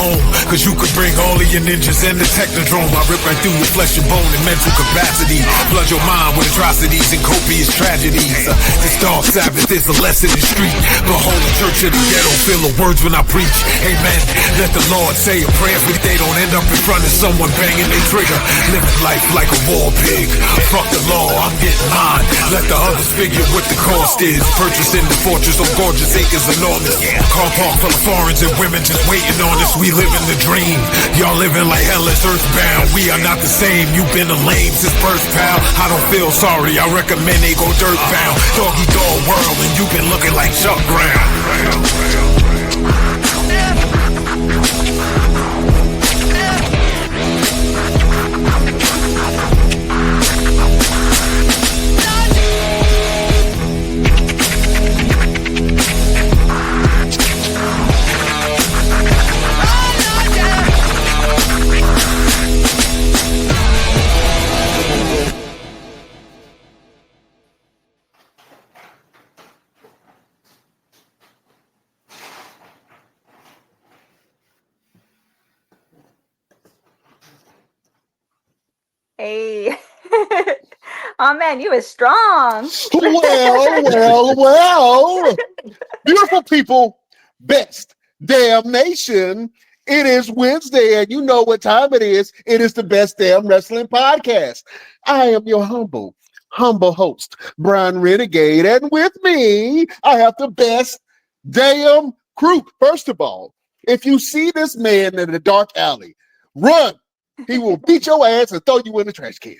home. Cause you could bring all of your ninjas and the technodrome. I rip right through your flesh and bone and mental capacity. Flood your mind with atrocities and copious tragedies. This dark Sabbath is a lesson in street. Behold the church of the ghetto, feel the words when I preach. Amen. Let the Lord say a prayer for they don't end up in front of someone banging their trigger. Living life like a war pig. Fuck the law, I'm getting mine. Let the others figure what the cost is. Purchasing the fortress on gorgeous acres enormous. Car park full of foreigners and women just waiting on us. We living the dream. Y'all living like hell is earthbound. We are not the same. You've been a lame since birth, pal. I don't feel sorry. I recommend they go dirt bound. Doggy dog world, and you've been looking like Chuck Brown. Hey. Oh man, you was strong. Well. Beautiful people, best damn nation. It is Wednesday, and you know what time it is. It is the Best Damn Wrestling Podcast. I am your humble host, Brian Renegade, and with me, I have the best damn crew. First of all, if you see this man in a dark alley, run. He will beat your ass and throw you in the trash can.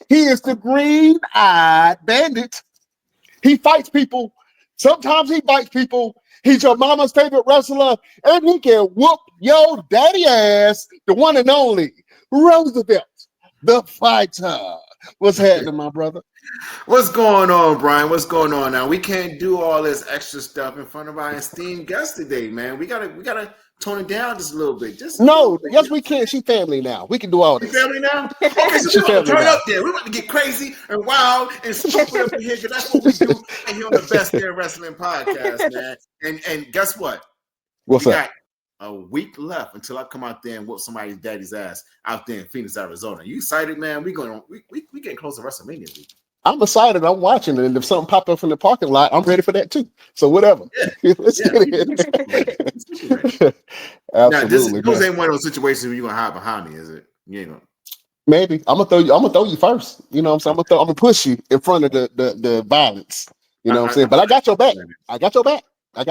He is the green-eyed bandit. He fights people. Sometimes he bites people. He's your mama's favorite wrestler, and he can whoop your daddy ass, the one and only Roosevelt, the fighter. What's happening, my brother? What's going on, Brian? What's going on now? We can't do all this extra stuff in front of our esteemed guest today, man. We gotta tone it down just a little bit. Yes, we can. She family now. We can do all this. She family now? Okay, so we're going to turn up there. We're about to get crazy and wild and stupid up in here because that's what we do and here on the Best Damn Wrestling Podcast, man. And guess what? What's we up? Got a week left until I come out there and whoop somebody's daddy's ass out there in Phoenix, Arizona. You excited, man? We getting close to WrestleMania week. I'm excited. I'm watching it. And if something pops up in the parking lot, I'm ready for that too. So whatever. Yeah. Let's get it. Absolutely. Now, this ain't one of those situations where you're gonna hide behind me, is it? You ain't gonna. Maybe. I'm gonna throw you first. You know what I'm saying? I'm gonna push you in front of the violence. You know what I'm saying? But I got your back. I got your back. We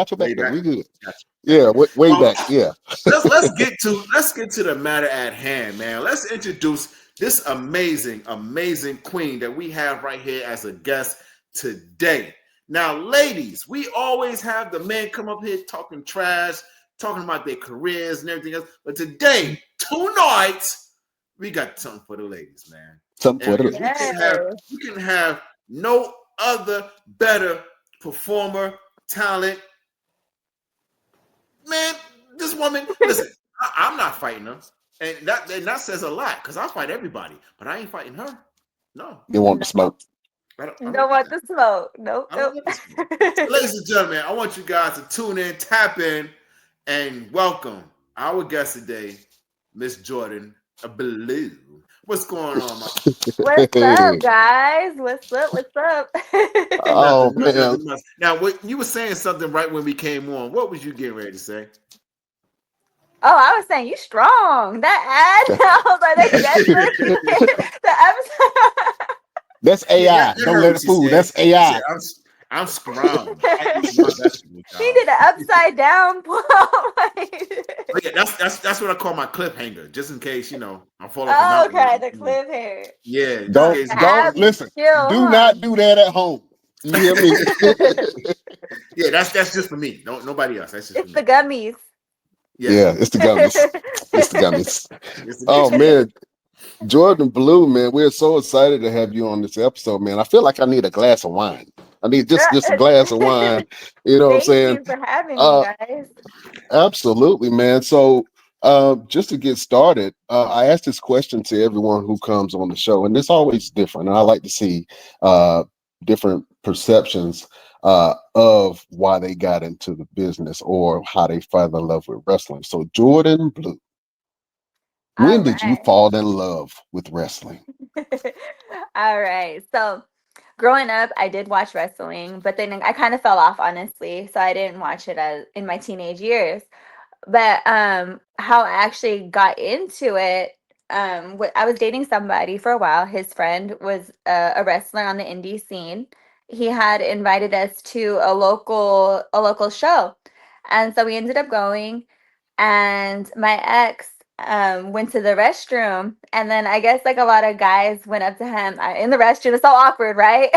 good. Gotcha. Yeah, way back. Yeah. let's get to the matter at hand, man. Let's introduce this amazing queen that we have right here as a guest today. Now, ladies, we always have the men come up here talking trash, talking about their careers and everything else. But today, tonight, we got something for the ladies, man. Something for the ladies. We can have no other better performer, talent. Man, this woman, listen, I'm not fighting her. And that says a lot because I fight everybody, but I ain't fighting her. No. You want the smoke. Don't want the smoke. Nope. Ladies and gentlemen, I want you guys to tune in, tap in, and welcome our guest today, Miss Jordan Blue. What's going on, my What's up, guys? What's up? Oh, man. Now, you were saying something right when we came on. What was you getting ready to say? Oh, I was saying you strong. That ad, I was like, the episode. That's AI. Don't let it fool. That's AI. I'm strong. He did an upside down pull. Yeah, that's what I call my cliffhanger, just in case I'm falling. Oh, okay, the cliffhanger. Yeah. Don't listen. Do not do that at home. You hear me? Yeah, that's just for me. No, nobody else. That's just it's the gummies. Yeah, it's the gummies. Oh man, Jordan Blue, man, we're so excited to have you on this episode, man. I feel like I need a glass of wine. I need just a glass of wine. You know what I'm saying? Thank you for having me, guys. Absolutely, man. So just to get started, I ask this question to everyone who comes on the show, and it's always different. And I like to see different perceptions. of why they got into the business or how they fell in love with wrestling. So Jordan Blue, when All did you right. fall in love with wrestling? All right. So growing up, I did watch wrestling, but then I kind of fell off, honestly. So I didn't watch it as in my teenage years. But how I actually got into it, I was dating somebody for a while. His friend was a wrestler on the indie scene. He had invited us to a local show, and so we ended up going. And my ex went to the restroom, and then I guess like a lot of guys went up to him in the restroom. It's so awkward, right?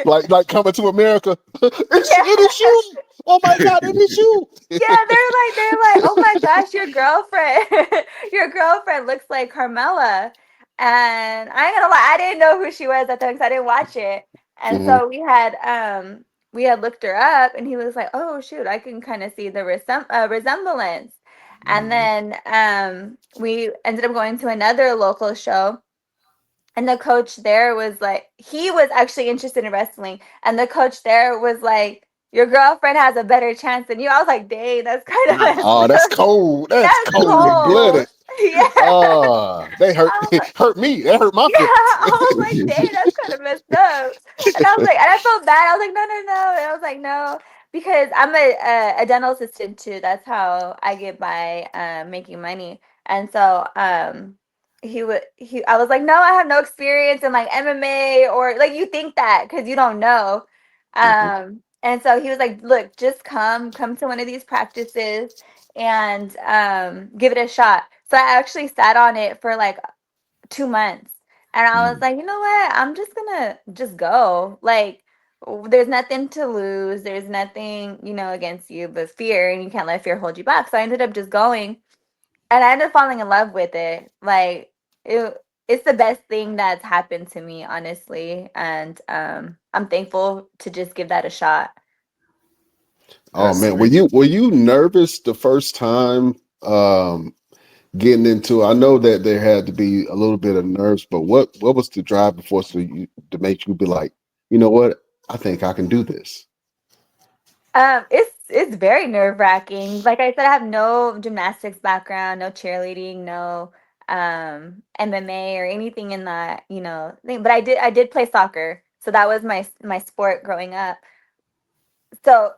like coming to America. Yeah. It is you. Oh my God, it is you. Yeah, they're like, oh my gosh, your girlfriend, your girlfriend looks like Carmella. And I ain't gonna lie, I didn't know who she was at the time because I didn't watch it. And Mhm. so we had looked her up, and he was like, oh shoot, I can kind of see the resemblance. And then we ended up going to another local show, and the coach there was like, he was actually interested in wrestling. And the coach there was like, your girlfriend has a better chance than you. I was like, dang, that's kind of Nice. Oh, messed that's up. cold. That's That's cold cold. blooded. Yeah. They hurt I was like, hurt me. That hurt my yeah. feelings. I was like, dang, that's kind of messed up. And I was like, and I felt bad. I was like, no, no, no. And I was like, no, because I'm a dental assistant too. That's how I get by making money. And so I was like, no, I have no experience in like MMA, or like, you think that because you don't know. Mhm. And so he was like, look, just come to one of these practices and give it a shot. So I actually sat on it for like 2 months. And I was like, you know what? I'm just gonna just go. Like, there's nothing to lose. There's nothing, against you but fear, and you can't let fear hold you back. So I ended up just going, and I ended up falling in love with it. Like, it's the best thing that's happened to me, honestly. And I'm thankful to just give that a shot. Oh That's man, sweet. were you nervous the first time getting into it? I know that there had to be a little bit of nerves, but what was the driving force to make you be like, you know what? I think I can do this. It's very nerve-wracking. Like I said, I have no gymnastics background, no cheerleading, no MMA or anything in that, thing. But I did play soccer. So that was my sport growing up. So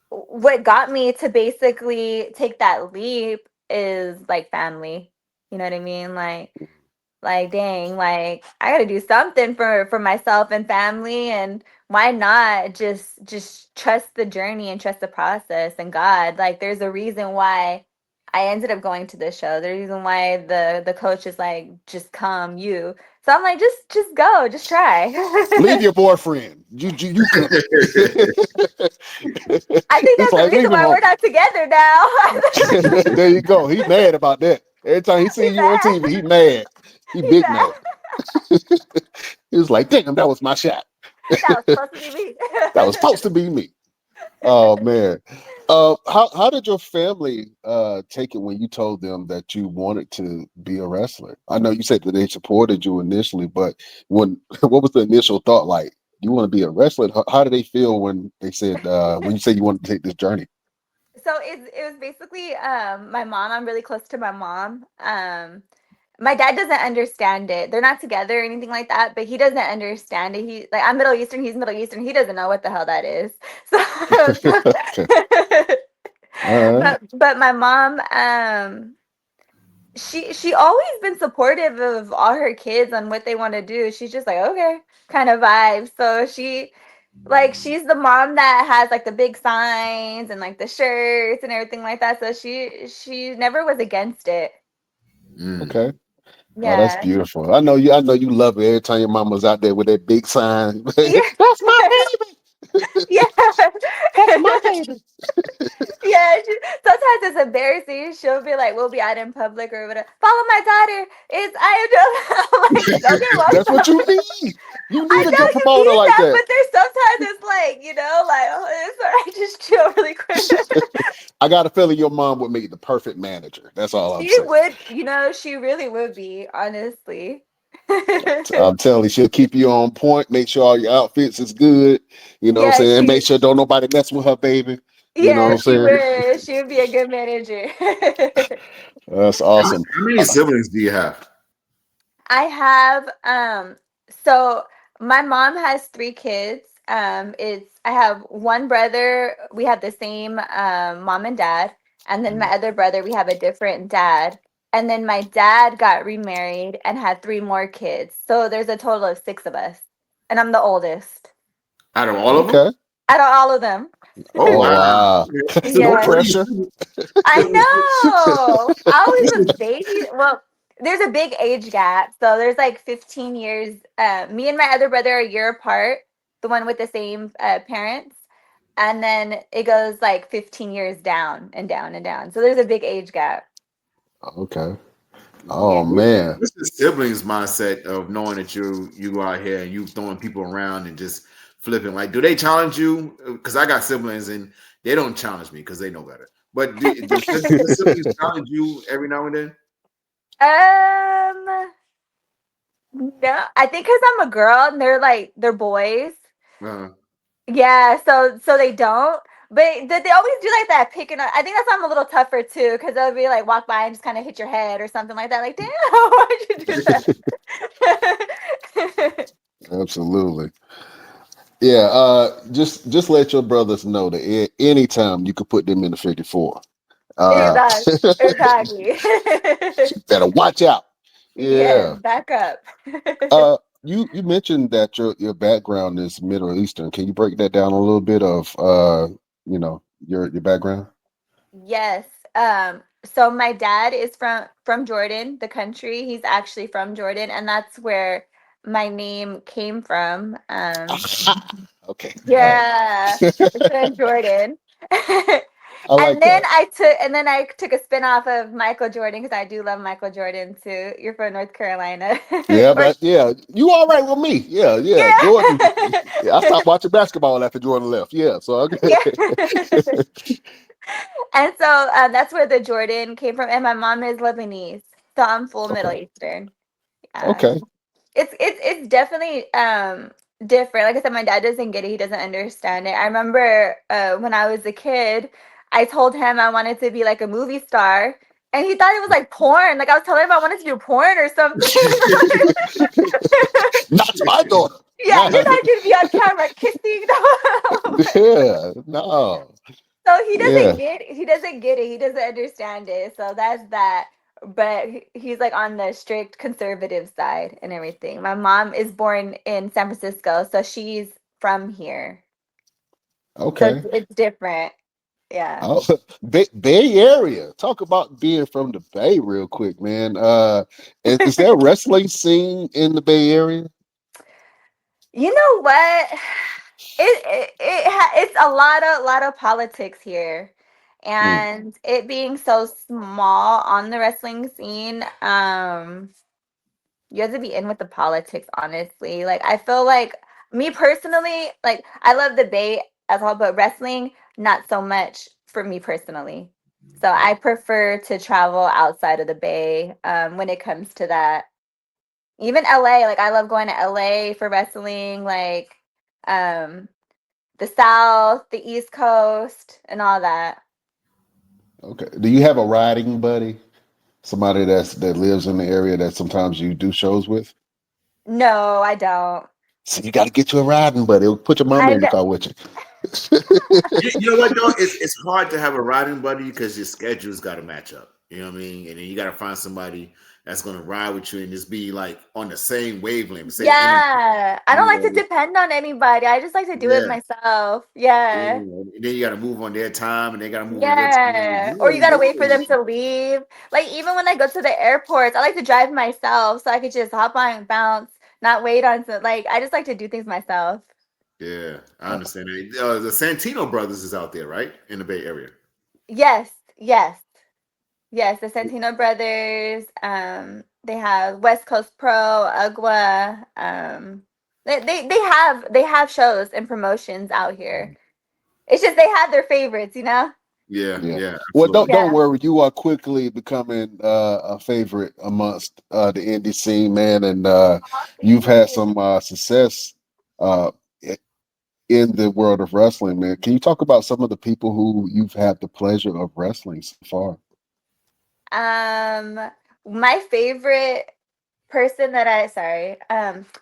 what got me to basically take that leap is like family. You know what I mean? Like dang, like I gotta do something for myself and family, and why not just trust the journey and trust the process and God. Like, there's a reason why I ended up going to this show. There's a reason why the coach is like, just come, you. So I'm like, just go, just try. Leave your boyfriend. You come. I think It's that's the like reason leave him why we're home. not together now. There you go. He mad about that. Every time he see He you on mad. TV, he mad. He He big mad. mad. He was like, damn, that was my shot. That was supposed to be me. That was supposed to be me. Oh man. How did your family take it when you told them that you wanted to be a wrestler? I know you said that they supported you initially, but when what was the initial thought like? You want to be a wrestler? How did they feel when they said when you said you wanted to take this journey? So it was basically my mom. I'm really close to my mom. My dad doesn't understand it. They're not together or anything like that, but he doesn't understand it. He like, I'm Middle Eastern, he's Middle Eastern. He doesn't know what the hell that is. So, Okay. All right. but my mom, she always been supportive of all her kids on what they want to do. She's just like, okay, kind of vibe. So she's the mom that has like the big signs and like the shirts and everything like that. So she never was against it. Mm. Okay. Oh, that's Yeah. beautiful. I know you. I know you love it every time your mama's out there with that big sign. Yeah. That's my baby. Yeah. That's my baby. Yeah. Sometimes it's embarrassing. She'll be like, we'll be out in public or whatever. Follow my daughter. It's I am. I'm like, okay, well, That's what you stop. need. You I need a good know you promoter need like that, that. but there's sometimes it's like, like, oh, it's all right, just chill really quick. I got a feeling your mom would make the perfect manager. That's all I'm She saying. would, she really would be, honestly. I'm telling you, she'll keep you on point. Make sure all your outfits is good. You know what I'm Yeah, saying? Make she sure don't nobody mess with her baby. You know what yeah, I'm she saying? would. She would be a good manager. That's How awesome. many siblings do you have? I have so my mom has 3 kids. It's I have one brother, we have the same mom and dad, and then my other brother, we have a different dad. And then my dad got remarried and had 3 more kids. So there's a total of 6 of us. And I'm the oldest Out of all of them? Okay. out of all of them. Oh Oh wow! wow. Okay. So No Yeah. what do you pressure. I so- know. I so- was a baby. Well, there's a big age gap. So there's like 15 years. Me and my other brother are a year apart, the one with the same parents. And then it goes like 15 years down and down and down. So there's a big age gap. Okay. Yeah. Oh man. What's the siblings mindset of knowing that you go out here and you throwing people around and just flipping? Like, do they challenge you? Because I got siblings and they don't challenge me because they know better. But do your siblings challenge you every now and then? Um, no, I think because I'm a girl and they're boys. Uh, Yeah, so they don't. But they always do like that picking up. I think that's why I'm a little tougher too, because they'll be like walk by and just kind of hit your head or something like that. Like, damn, why'd you do that? Absolutely. Yeah, just let your brothers know that anytime you could put them in the 54. Uh Exactly. Exactly. better watch out. Yes, Yeah. back up. You mentioned that your background is Middle Eastern. Can you break that down a little bit of your background? Yes. So my dad is from Jordan, the country. He's actually from Jordan, and that's where my name came from. Okay. All right. Yeah, it's from Jordan. I like that. And then I took a spin off of Michael Jordan because I do love Michael Jordan too. You're from North Carolina. Yeah, Or but yeah, you all right with me. Yeah, yeah. Jordan. yeah. Yeah, I stopped watching basketball after Jordan left. Yeah, so okay. Yeah. And so that's where the Jordan came from. And my mom is Lebanese. So I'm full Middle Okay. Eastern. Yeah. Okay. It's definitely different. Like I said, my dad doesn't get it. He doesn't understand it. I remember when I was a kid, I told him I wanted to be like a movie star. And he thought it was like porn. Like I was telling him I wanted to do porn or something. Not to my daughter. Yeah, he Nah. thought I could be on camera kissing. Yeah, no. So he Yeah. doesn't get it. He doesn't get it. He doesn't understand it. So that's that. But he's like on the strict conservative side and everything. My mom is born in San Francisco, so she's from here. So Okay. it's different. Yeah. Oh, Bay Area. Talk about being from the Bay real quick, man. Is there a wrestling scene in the Bay Area? You know what? It's a lot of politics here. Hmm. And it being so small on the wrestling scene, you have to be in with the politics, honestly. Like I feel like me personally, like I love the Bay as well, but wrestling not so much for me personally. So I prefer to travel outside of the Bay when it comes to that. Even LA, like I love going to LA for wrestling, like um the South, the East Coast, and all that. Okay. Do you have a riding buddy? Somebody that lives in the area that sometimes you do shows with? No, I don't. So you got to get you a riding buddy. Put your mama I in the know. car with you. you know what though? It's hard to have a riding buddy because your schedule's got to match up. You know what I mean? And then you got to find somebody that's going to ride with you and just be like on the same wavelength, same energy. Yeah, I don't You like to know? depend on anybody. I just like to do it Yeah. myself. Yeah. And then you got to move on their time, and they got to move on your time. Yeah. Or you gotta wait for them to leave. Like even when I go to the airports, I like to drive myself so I could just hop on and bounce, not wait on some like I just like to do things myself. Yeah, I understand that. The Santino brothers is out there, right, in the Bay Area. Yes, yes, yes. The Santino brothers, they have West Coast Pro, Ugwa. They have shows and promotions out here. It's just they have their favorites, you know? Yeah. Well, Absolutely. don't worry. You are quickly becoming a favorite amongst the indie scene, man, and you've had some success uh, i- in the world of wrestling, man. Can you talk about some of the people who you've had the pleasure of wrestling so far? My favorite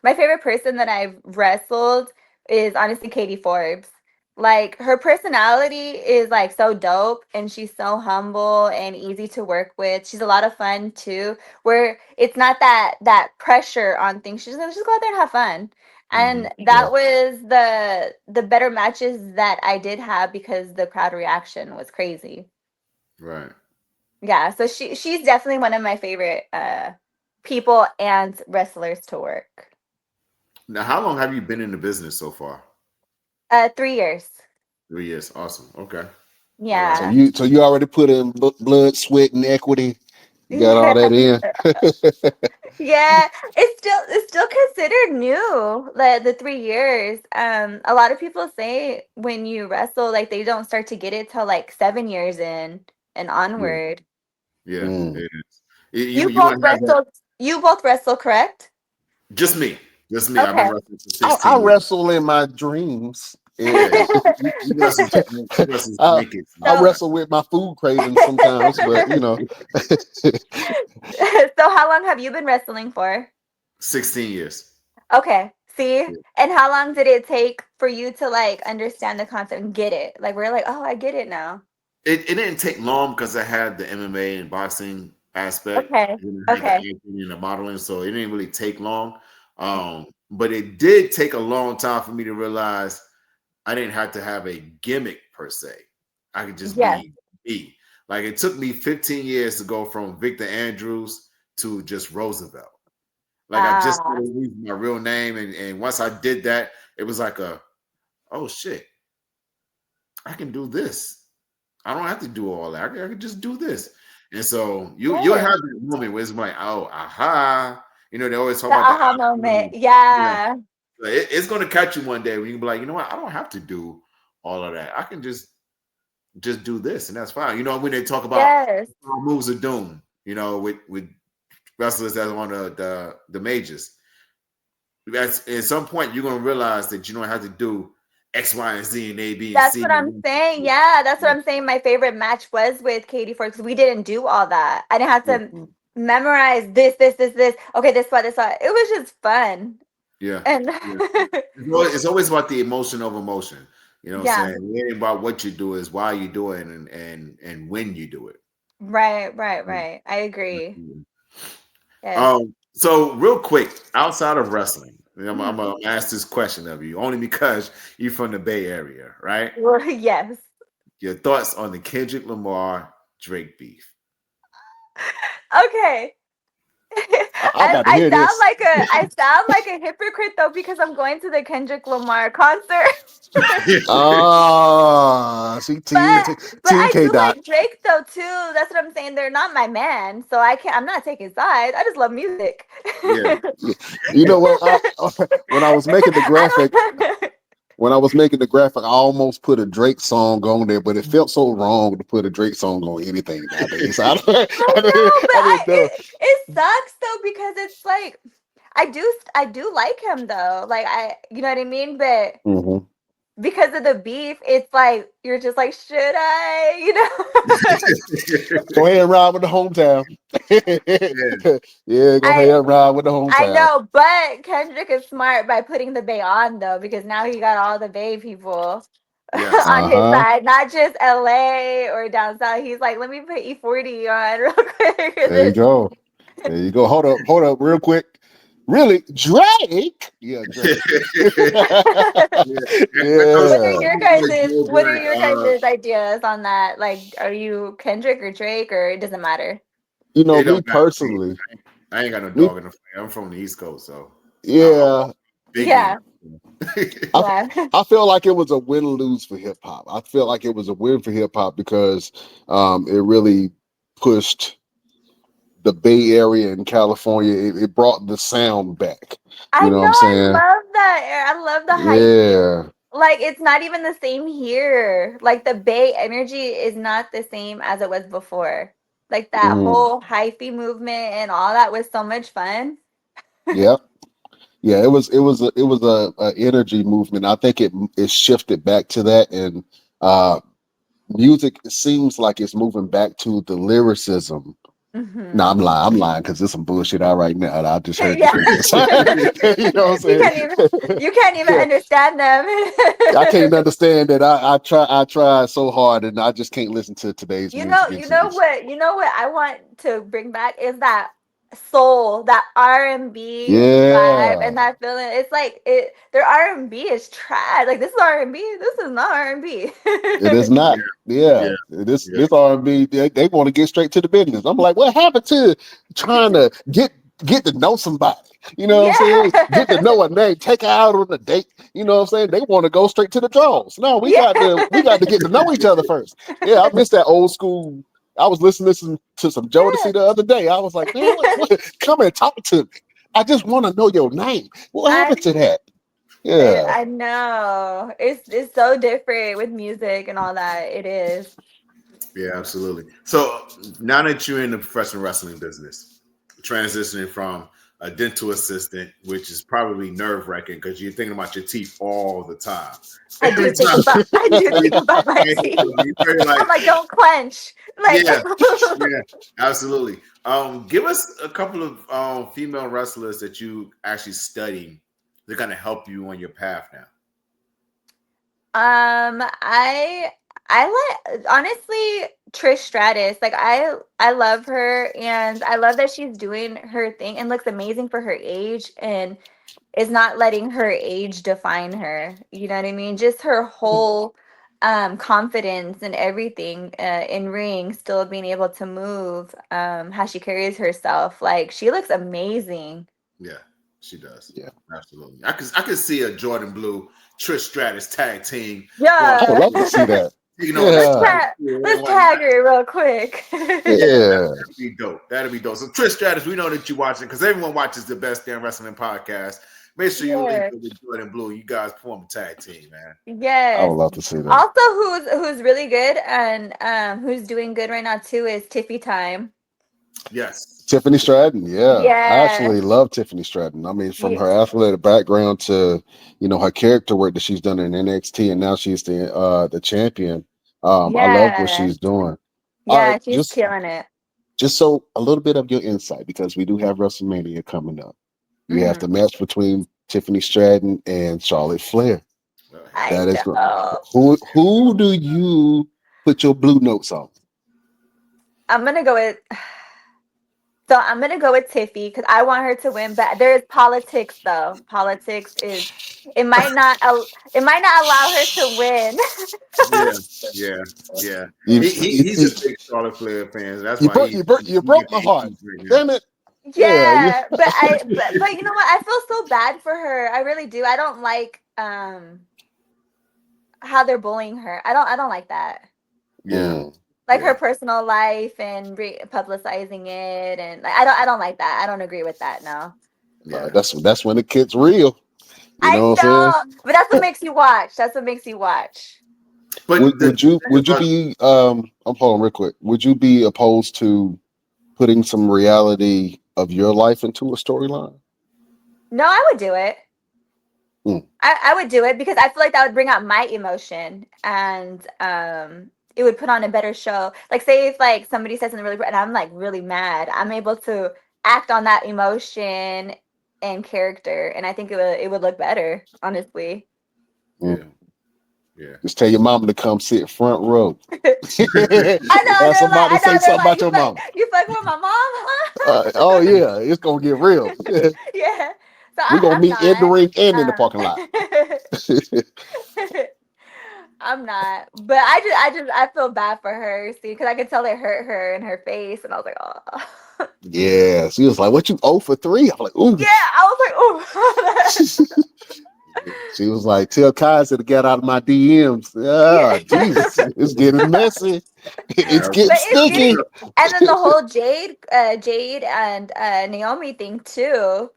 my favorite person that I've wrestled is honestly Katie Forbes. Like her personality is like so dope and she's so humble and easy to work with. She's a lot of fun too, where it's not that pressure on things. She's gonna just go out there and have fun. And Yeah. that was the better matches that I did have because the crowd reaction was crazy. Right. Yeah, so she's definitely one of my favorite people and wrestlers to work. Now, how long have you been in the business so far? 3 years. 3 years. Awesome. Okay. All right. So Yeah. you already put in blood, sweat, and equity. You got all Yeah. that in. Yeah. It's still considered new, the 3 years. A lot of people say when you wrestle, like they don't start to get it till like 7 years in and Yeah. onward. Yeah. Mm. It is. You You you both want to have that? wrestle you both wrestle, correct? Just me. Just me. I've been Okay. wrestling for I 16 years. wrestle in my dreams. Yeah. You wrestle I, blankets, I So man. wrestle with my food cravings sometimes, but you know. so how long have you been wrestling for? 16 years. Okay. See? Yeah. And how long did it take for you to like understand the concept and get it? Like we're like, oh, I get it now. It didn't take long because I had the MMA and boxing aspect, Okay. and I had the Okay. acting and the modeling, so it didn't really take long. But it did take a long time for me to realize I didn't have to have a gimmick per se. I could just Yes. be me. Like it took me 15 years to go from Victor Andrews to just Roosevelt. Like I just Ah, started using my real name, and once I did that, it was like oh shit, I can do this. I don't have to do all that. I can just do this. And so you'll yes. have that moment where it's like, oh, aha. They always talk The about the aha aha moment. moment. Yeah. Yeah. So it's gonna catch you one day when you can be like, you know what? I don't have to do all of that. I can just do this, and that's fine. When they talk about Yes. moves of doom, with wrestlers that are on the majors. That's at some point you're gonna realize that you don't have to do X, Y, and Z and A, B, and That's C. what I'm saying. Yeah, that's what I'm saying. My favorite match was with Katie Ford because we didn't do all that. I didn't have to Mhm. memorize this. Okay, this one, this one. It was just fun. Yeah. And Yeah. It's always about the emotion of emotion. You know what I'm yeah, saying? It ain't about what you do, is why you do it and when you do it. right. I agree. Mm. Yes. So real quick, outside of wrestling, I'm Mhm. gonna ask this question of you only because you're from the Bay Area, right? Well, yes. Your thoughts on the Kendrick Lamar Drake beef? Okay. I'm about to I hear sound this. like a hypocrite though because I'm going to the Kendrick Lamar concert. Ah, see, But team I K do dot. like Drake though too. That's what I'm saying. They're not my man, so I'm not taking sides. I just love music. Yeah. You know what? When I was making the I graphic, don't. I almost put a Drake song on there, but it felt so wrong to put a Drake song on anything nowadays. I know, but I didn't know. it sucks though because it's like I do like him though. Like you know what I mean? But Mhm. because of the beef, it's like you're just like, should I? Go ahead and ride with the hometown. Yeah. Yeah, go ahead I and ride with the I hometown. know, but Kendrick is smart by putting the Bay on though, because now he got all the Bay people Yes. on his Uh-huh. side, not just LA or down south. He's like, let me put E40 on real quick. There you go. There you go. Hold up, real quick. Really, Drake? Yeah, Drake. Yeah. I know What are Yeah. your somebody guys' told what are Drake, your guys' ideas on that? Like, are you Kendrick or Drake or it doesn't matter? You know, it me don't matter to me. personally, I ain't got no me, dog in the fight. I'm from the East Coast, so I'm yeah, Biggie Yeah, and I yeah. I feel like it was a win lose for hip hop. I feel like it was a win for hip hop because it really pushed the Bay Area in California. It brought the sound back. I You know what I'm know, I saying? love that. I love the hype. Yeah. Like, it's not even the same here. Like, the Bay energy is not the same as it was before. Like, that whole hyphy movement and all that was so much fun. Yeah. Yeah, it was a energy movement. I think it shifted back to that, and music, it seems like it's moving back to the lyricism. No, I'm lying because there's some bullshit out right now that I just heard Yeah. this weekend. You know what I'm saying? You can't even Yeah. understand them. I can't understand that. I try so hard, and I just can't listen to today's music. You know what I want to bring back is that soul, that R&B vibe, Yeah, and that feeling. It's like their R&B is trash. Like, this is R&B. This is not R&B. it is not. Yeah. Yeah, this R&B, they want to get straight to the business. I'm like, what happened to trying to get to know somebody? You know what I'm saying? Get to know a name, take her out on a date. You know what I'm saying? They want to go straight to the draws. No, we got to get to know each other first. Yeah, I miss that old school. I was listening to some Jodeci the other day. I was like, man, come and talk to me. I just want to know your name. What happened to that? Yeah. I know. It's so different with music and all that. It is. Yeah, absolutely. So now that you're in the professional wrestling business, transitioning from a dental assistant, which is probably nerve wracking because you're thinking about your teeth all the time. I do think about my teeth. I'm like, don't clench. Like, yeah, absolutely. Give us a couple of female wrestlers that you actually studying. They're gonna help you on your path now. I like, honestly, Trish Stratus. Like, I love her, and I love that she's doing her thing and looks amazing for her age, and is not letting her age define her. You know what I mean? Just her whole confidence and everything in ring, still being able to move, how she carries herself. Like, she looks amazing. Yeah, she does. Yeah, absolutely. I could see a Jordan Blue Trish Stratus tag team. Yeah, I would love to see that. let's tag her real quick. Yeah, that'd be dope. That'd be dope. So Trish Stratus, we know that you're watching because everyone watches the Best Damn Wrestling podcast. Make sure you link with Jordan Blue. You guys form a tag team, man. Yes, I would love to see that. Also, who's really good and who's doing good right now too is Tiffy Time. Yes, Tiffany Stratton. Yeah, I actually love Tiffany Stratton. I mean, from her athletic background to her character work that she's done in NXT, and now she's the champion. I love what she's doing. Yeah, she's killing it. Just so a little bit of your insight, because we do have WrestleMania coming up. You have the match between Tiffany Stratton and Charlotte Flair. That is who do you put your blue notes on? I'm gonna go with Tiffy because I want her to win. But there is politics, though. Politics is it might not allow her to win. Yeah. He's a big Charlotte Flair fan. That's why you broke my heart. Damn it. Yeah, but you know what? I feel so bad for her. I really do. I don't like how they're bullying her. I don't like that. Yeah. Like her personal life and publicizing it, and like, I don't like that. I don't agree with that. No. Yeah, that's when it gets real. You know what I'm saying? But that's what makes you watch. That's what makes you watch. But would you be I'm holding real quick. Would you be opposed to putting some reality of your life into a storyline? No, I would do it. I would do it because I feel like that would bring out my emotion, and it would put on a better show. Like, say if like somebody says something really and I'm like really mad, I'm able to act on that emotion and character, and I think it would look better, honestly. Yeah. Just tell your mama to come sit front row. I know. Somebody say something about your mama. You fuck with my mom, huh? Oh yeah, it's gonna get real. Yeah. So we're gonna meet in the ring and in the parking lot. I'm not, but I feel bad for her, see, because I could tell it hurt her in her face, and I was like, oh. Yeah, she was like, "What, you 0 for 3?" I'm like, "Ooh." Yeah, I was like, "Ooh." She was like, "Tell Kaiser to get out of my DMs." Yeah, Jesus, it's getting messy. It's getting sticky. And then the whole Jade and Naomi thing too.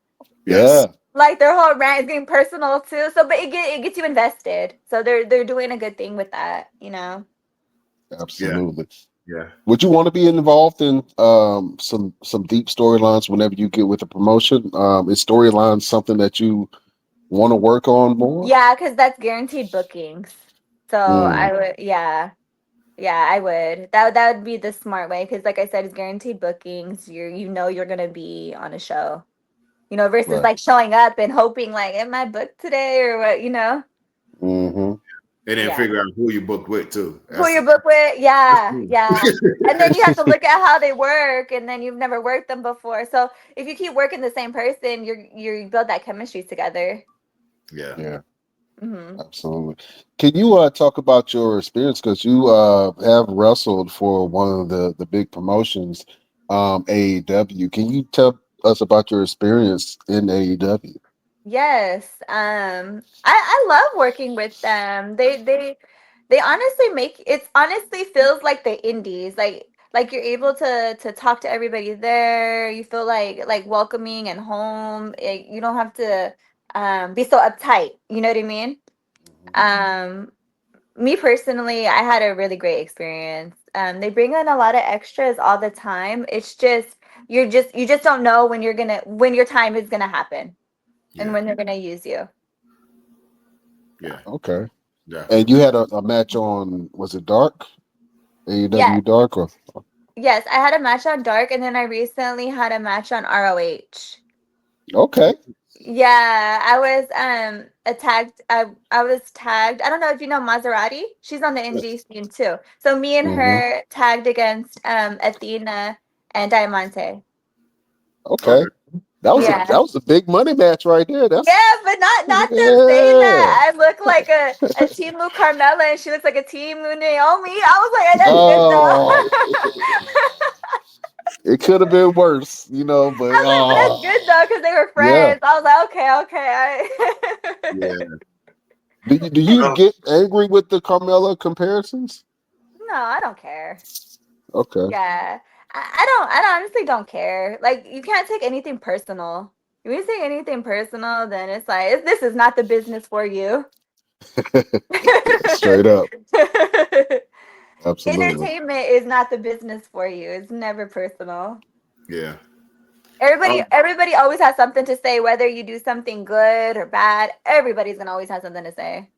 Yeah. Like their whole rant is getting personal too. So, but it gets you invested. So they're doing a good thing with that, you know. Absolutely. Yeah. Would you want to be involved in some deep storylines whenever you get with a promotion? Is storylines something that you want to work on more? Yeah, because that's guaranteed bookings. So I would, yeah, I would. That would be the smart way because, like I said, it's guaranteed bookings. You're gonna be on a show, versus Right. like showing up and hoping like, am I booked today or what, Mm-hmm. And then Yeah. figure out who you booked with too. Who you're booked with, yeah, yeah. And then you have to That's- look at how they work, and then you've never worked them before. So if you keep working the same person, you build that chemistry together. yeah. Yeah. Hmm. Absolutely. Can you talk about your experience because you have wrestled for one of the big promotions, AEW? Can you tell us about your experience in AEW? Yes. I love working with them. They honestly honestly feels like the indies. Like you're able to talk to everybody there. You feel like welcoming and home. You don't have to be so uptight. You know what I mean? Um, Me personally, I had a really great experience. They bring in a lot of extras all the time. It's just you just don't know when your time is gonna happen and Yeah. when they're gonna use you. Yeah. Okay. And Definitely. you had a match on, was it Dark? Yes, AEW Dark? Or yes, I had a match on Dark, and then I recently had a match on ROH. okay. Yeah, I was tagged. I was tagged. I don't know if you know Maserati. She's on the indie scene too. So me and Hmm. her tagged against Athena and Diamante. Okay. Okay. Yeah. That was a big money match right there. That's Yeah, but not them saying yeah. that. I look like a Team Lou Carmella and she looks like a Team Lou Naomi. I was like, that's good Oh, though. it could have been worse, but I was like, but that's good though, because they were yeah. friends. I was like, okay. Yeah. Do you Oh, get angry with the Carmella comparisons? No, I don't care. Okay. Yeah. I honestly don't care. Like, you can't take anything personal. If you take anything personal, then it's like, this is not the business for you. Straight up. Absolutely. Entertainment is not the business for you. It's never personal. yeah. Everybody always has something to say, whether you do something good or bad. Everybody's gonna always have something to say.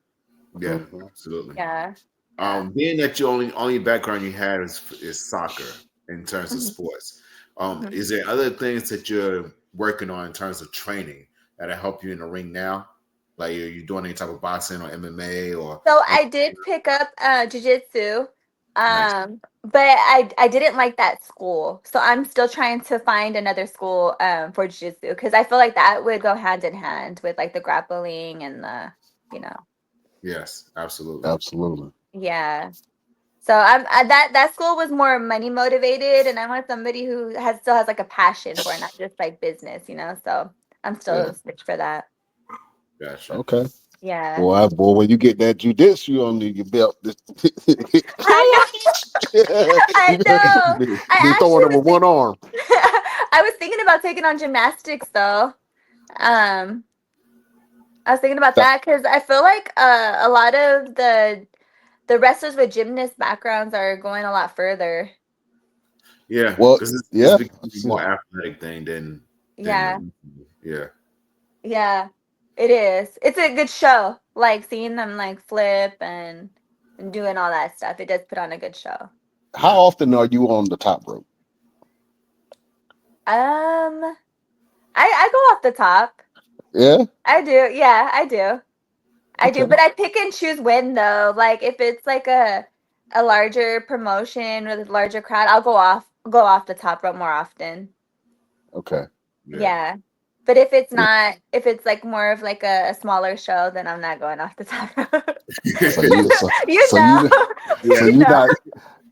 Yeah. Mhm. Absolutely. Yeah. Yeah. Being that your only background you had is soccer in terms of Mhm. sports. Mhm. Is there other things that you're working on in terms of training that'll help you in the ring now? Like are you doing any type of boxing or MMA or So any I did pick up jujitsu, nice? but I didn't like that school. So I'm still trying to find another school for jujitsu because I feel like that would go hand in hand with like the grappling and the, you know, Yes, absolutely. Absolutely. yeah. So that school was more money motivated, and I want somebody who still has like a passion for it, not just like business. So I'm Yeah. still switched for that. Gotcha. Okay. Yeah. Boy, when you get that jujitsu under your belt, I know. I know. be I throwing actually them was with one thinking. arm. I was thinking about taking on gymnastics though. Um, I was thinking about That- that because I feel like a lot of the wrestlers with gymnast backgrounds are going a lot further. Yeah, Well, because it's yeah. becoming a more athletic thing than Yeah, the yeah. yeah, it is. It's a good show. Like seeing them like flip and doing all that stuff. It does put on a good show. How Yeah. often are you on the top rope? Um, I go off the top. Yeah. I do. Yeah, I do. I do, Okay. but I pick and choose when though. Like if it's like a larger promotion with a larger crowd, I'll go off the top rope more often. Okay. Yeah. Yeah. But if it's not, if it's like more of like a smaller show, then I'm not going off the top rope. So you so You so know. you so Yeah. You you know. not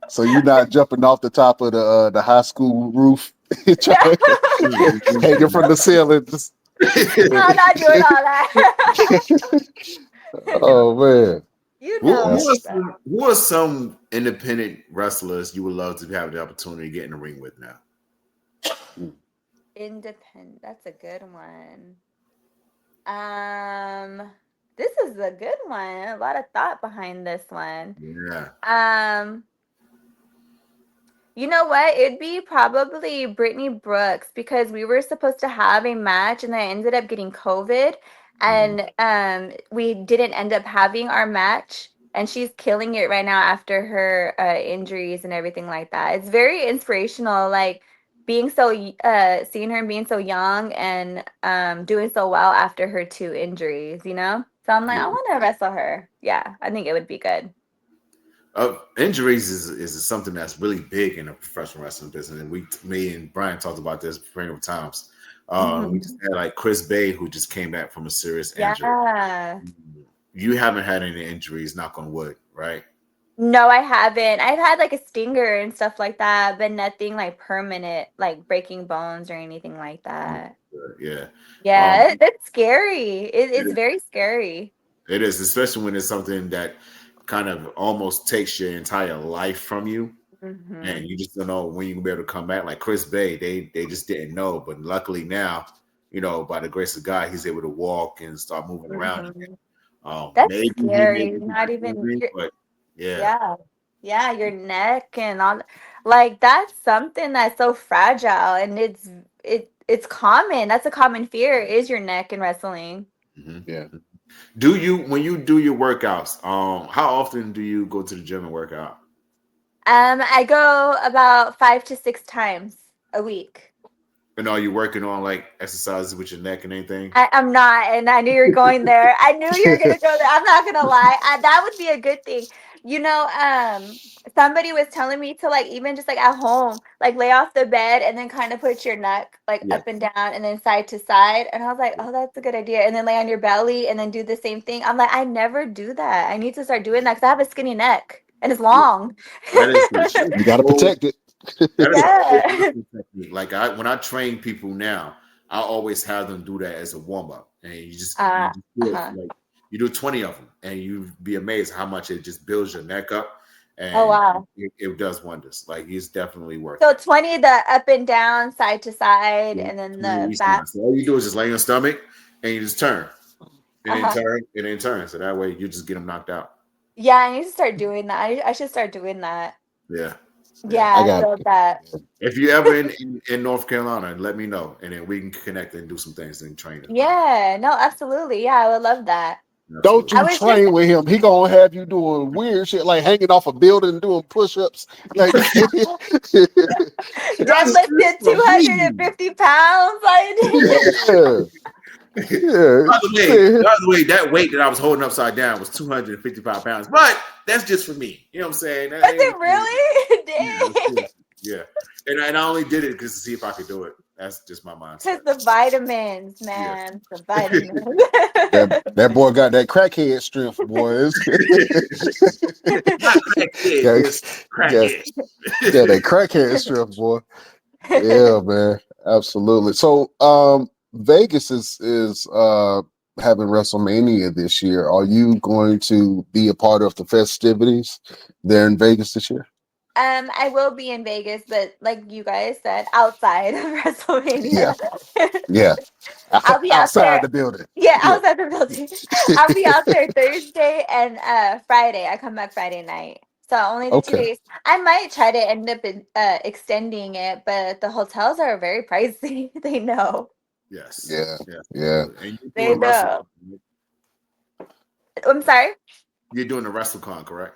so you not jumping off the top of the high school roof, hanging from the ceiling. Just, No, I'm not doing all that. oh man. You Who know That's what's up. who are some independent wrestlers you would love to have the opportunity to get in the ring with now? Independent. That's a good one. This is a good one. A lot of thought behind this one. Yeah. You know what? It'd be probably Brittany Brooks because we were supposed to have a match and I ended up getting COVID and we didn't end up having our match and she's killing it right now after her injuries and everything like that. It's very inspirational, like being so seeing her and being so young and doing so well after her 2 injuries, you know? So I'm like, I want to wrestle her. Yeah, I think it would be good. Injuries is something that's really big in the professional wrestling business, and me and Brian talked about this plenty of times. We just had like Chris Bay, who just came back from a serious injury. Yeah. You haven't had any injuries, knock on wood, right? No, I haven't. I've had like a stinger and stuff like that, but nothing like permanent, like breaking bones or anything like that. Yeah. Yeah, that's scary. It's very scary. It is, especially when it's something that kind of almost takes your entire life from you. And you just don't know when you're gonna be able to come back. Like Chris Bay, they just didn't know, but luckily now, you know, by the grace of God, he's able to walk and start moving around again. That's Maybe scary. Not even, but yeah. Yeah, your neck and all. Like that's something that's so fragile, and it's common. That's a common fear is your neck in wrestling. Yeah. When you do your workouts, how often do you go to the gym and work out? I go about 5 to 6 times a week. And are you working on like exercises with your neck and anything? I'm not, and I knew you were going there. I knew you were gonna go there. I'm not gonna lie. That would be a good thing. You know, somebody was telling me to like even just like at home, like lay off the bed and then kind of put your neck like up and down and then side to side. And I was like, oh, that's a good idea. And then lay on your belly and then do the same thing. I'm like, I never do that. I need to start doing that because I have a skinny neck and it's long. That is You got to protect it. Like when I train people now, I always have them do that as a warm up, and you just do it, like you do 20 of them, and you'd be amazed how much it just builds your neck up. And it does wonders. Like it's definitely working. So 20, the up and down, side to side, and then the back. So all you do is just lay on your stomach and you just turn, and then turn, and then turn. So that way you just get them knocked out. Yeah, I need to start doing that. I should start doing that. Yeah. Yeah, I feel that. If you're ever in North Carolina, let me know, and then we can connect and do some things and train. Yeah, no, absolutely. Yeah, I would love that. Don't you train with him. He gonna have you doing weird shit like hanging off a building and doing push-ups. Like lifted 250 pounds. By the way, that weight that I was holding upside down was 255 pounds. But that's just for me. You know what I'm saying? Was it really? Dang. Yeah. And I only did it just to see if I could do it. That's just my mindset. Because the vitamins, man. The vitamins. that boy got that crackhead strength, boys. Yeah, that crackhead strength, boy. Yeah, man. Absolutely. So Vegas is having WrestleMania this year. Are you going to be a part of the festivities there in Vegas this year? I will be in Vegas, but like you guys said, outside of WrestleMania. Yeah. I'll be outside the building. Yeah, outside the building. I'll be out there Thursday and Friday. I come back Friday night. So only the 2 days. I might try to end up extending it, but the hotels are very pricey. They know. Yes. Yeah. They know. I'm sorry? You're doing the WrestleCon, correct?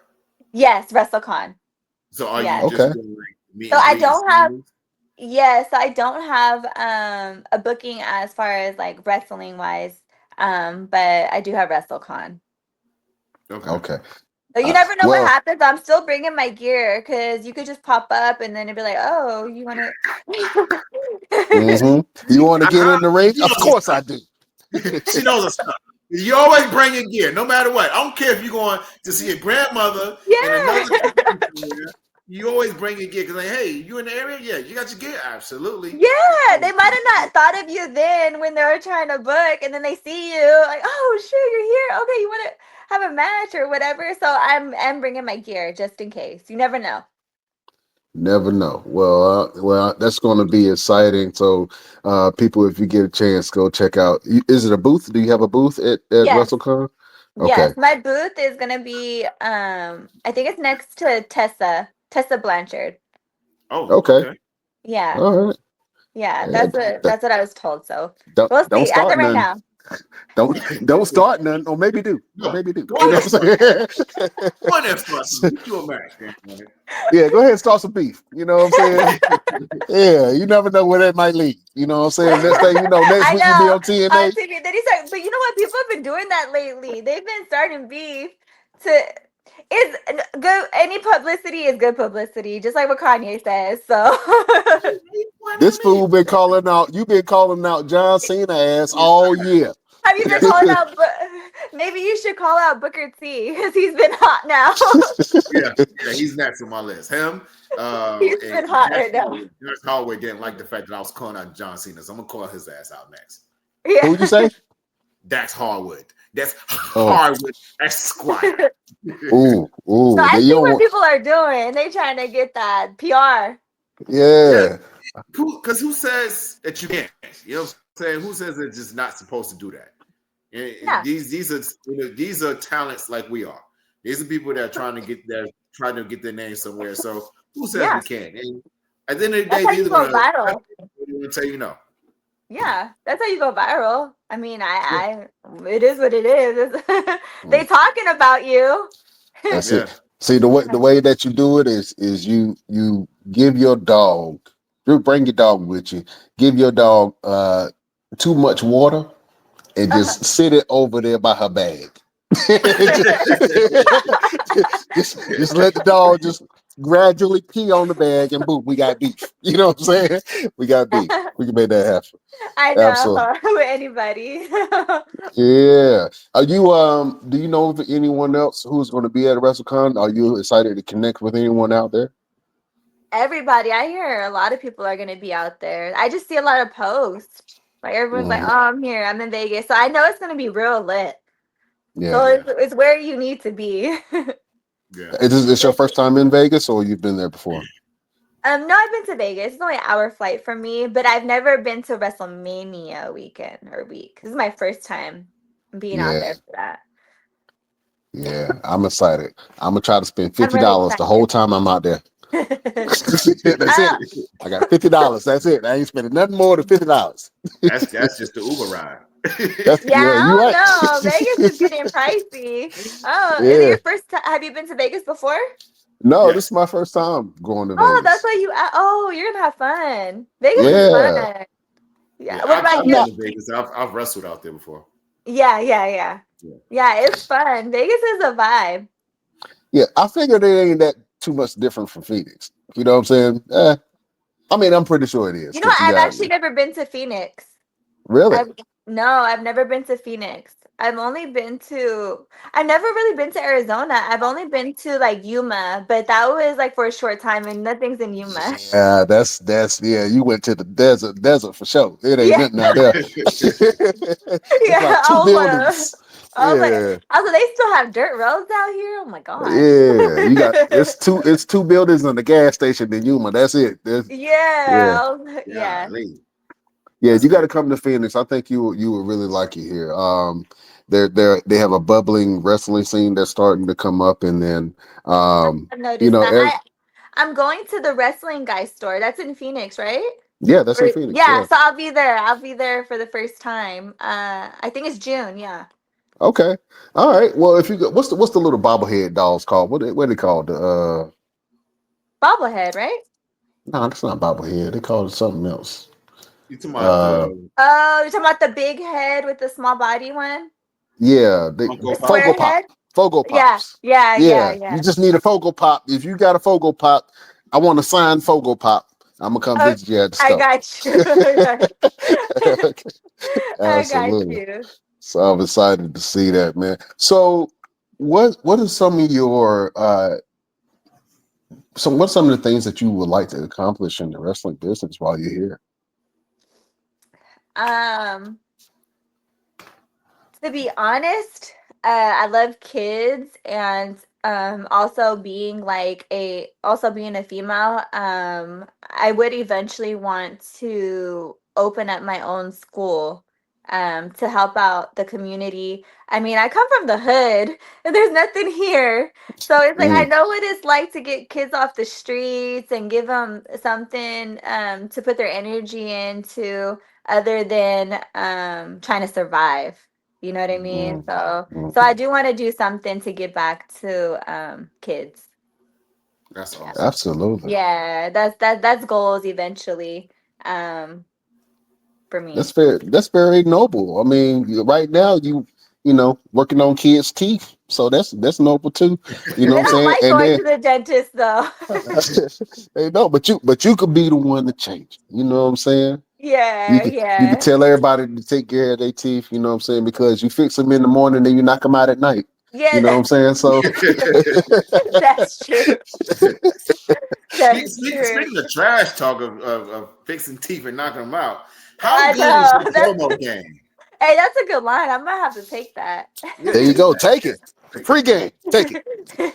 Yes, WrestleCon. So are you just doing like so I don't have I don't have a booking as far as like wrestling wise. But I do have WrestleCon. Okay. So you never know what happens. I'm still bringing my gear because you could just pop up and then it'd be like, oh, you want to? You want to get in the ring? Of course I do. She knows her stuff. You always bring your gear, no matter what. I don't care if you're going to see your grandmother. Yeah. You always bring your gear because, like, hey, you in the area? Yeah, you got your gear? Absolutely. Yeah, they might have not thought of you then when they were trying to book, and then they see you like, oh, sure, you're here. Okay, you want to have a match or whatever. So I'm bringing my gear just in case. You never know. Never know. Well, that's going to be exciting. So, people, if you get a chance, go check out. Is it a booth? Do you have a booth at Yes. WrestleCon? Okay. Yes. My booth is gonna be I think it's next to Tessa Blanchard. Oh, Okay. okay. Yeah. All right. Yeah. Yeah, That's what I was told. So we'll don't see. As of start right none. now. Don't start none. Or maybe do. Or No, maybe do. go You know ahead, what I'm start. saying? Go ahead, start. Get you a match. Damn it. Yeah, go ahead and start some beef. You know what I'm saying? Yeah, you never know where that might lead. You know what I'm saying? Next thing you know, next I week you be know. on TNA. TV. Then he started, but you know what? People have been doing that lately. They've been starting beef to is good. Any publicity is good publicity, just like what Kanye says. So This fool been calling out. You been calling out John Cena ass all year. have you been Yes, calling out? Maybe you should call out Booker T because he's been hot now. yeah, he's next on my list. Him, He's and been hot Dax right now. Holloway. Dax Holloway didn't like the fact that I was calling out John Cena, so I'm gonna call his ass out next. Yeah. Who'd you say? That's Harwood. That's Oh. Harwood Esquire. Ooh. So I You see don't what want- people are doing. They trying to get that PR. Yeah. Because who says that you can't? You know what I'm saying? Who says it's just not supposed to do that? Yeah. These are talents like we are. These are people that are trying to get their name somewhere. So who says Yeah. we can't? And at the end of the That's day, how you these go are gonna viral. tell you no. Yeah, that's how you go viral. I mean, it is what it is. They talking about you. That's Yeah. it. See the way that you do it is you give your dog, you bring your dog with you, give your dog too much water and just sit it over there by her bag. just let the dog just gradually pee on the bag and boom, we got beef. You know what I'm saying? We got beef. We can make that happen. I know Absolutely. with anybody. Yeah. Are you do you know of anyone else who's going to be at WrestleCon? Are you excited to connect with anyone out there? Everybody, I hear a lot of people are going to be out there. I just see a lot of posts. Like everyone's like, "Oh, I'm here. I'm in Vegas." So I know it's going to be real lit. Yeah. So it's where you need to be. Yeah. Is this your first time in Vegas or you've been there before? No, I've been to Vegas. It's only an hour flight from me, but I've never been to WrestleMania weekend or week. This is my first time being out there for that. Yeah, I'm excited. I'm gonna try to spend I'm really $50 the whole time I'm out there. That's it. I got $50. That's it. I ain't spending nothing more than $50. That's just the Uber ride. Yeah, you right. I don't know. Vegas is getting pricey. Oh, is it Yeah. your first time? Have you been to Vegas before? No, Yes. This is my first time going to Oh, Vegas. that's why you. Oh, you're gonna have fun. Vegas is Yeah. fun. Yeah. What about I've you? been to Vegas. I've wrestled out there before. Yeah. Yeah, it's fun. Vegas is a vibe. Yeah, I figured it ain't that too much different from Phoenix. You know what I'm saying? I mean, I'm pretty sure it is. You know, I've actually never been to Phoenix. Really? I've never been to Phoenix. I've never really been to Arizona. I've only been to like Yuma, but that was like for a short time and nothing's in Yuma. Yeah, that's you went to the desert for sure. It ain't Yeah. nothing out there. It's like two buildings. I was like, Yeah. also they still have dirt roads out here. Oh my gosh. Yeah, you got it's two buildings and the gas station in Yuma. That's it. Yeah. Yeah, you got to come to Phoenix. I think you would really like it here. They have a bubbling wrestling scene that's starting to come up, and then I've noticed that. I'm going to the Wrestling Guy store. That's in Phoenix, right? Yeah, that's in Phoenix. Yeah, so I'll be there. I'll be there for the first time. I think it's June. Yeah. Okay. All right. Well, if you go, what's the little bobblehead dolls called? What are they called? Bobblehead, right? No, that's not bobblehead. They call it something else. You talking about you're talking about the big head with the small body one? Yeah, Fogo Pop. Fogo Pops. Yeah. You just need a Fogo Pop. If you got a Fogo Pop, I want to sign Fogo Pop. I'm gonna come visit you at the store. I got you. Absolutely. I got you. So I'm excited to see that, man. So what are some of your what's some of the things that you would like to accomplish in the wrestling business while you're here? To be honest, I love kids and also being a female, I would eventually want to open up my own school to help out the community. I mean, I come from the hood and there's nothing here. So it's like I know what it's like to get kids off the streets and give them something to put their energy into other than trying to survive. You know what I mean? So I do want to do something to give back to kids. That's awesome. Absolutely. Yeah, that's goals eventually. For me. That's very noble. I mean, right now you know working on kids' teeth, so that's noble too. You know They what I'm don't saying? like And going then to the dentist though. hey, no, but you could be the one to change. You know what I'm saying? Yeah, You could yeah. tell everybody to take care of their teeth. You know what I'm saying? Because you fix them in the morning, then you knock them out at night. Yeah, You know what I'm saying? So that's true. That's true. Speaking of trash talk of fixing teeth and knocking them out, how I good is know. your promo game? Hey, that's a good line. I might have to take that. there you go. Take it. Free game. Take it.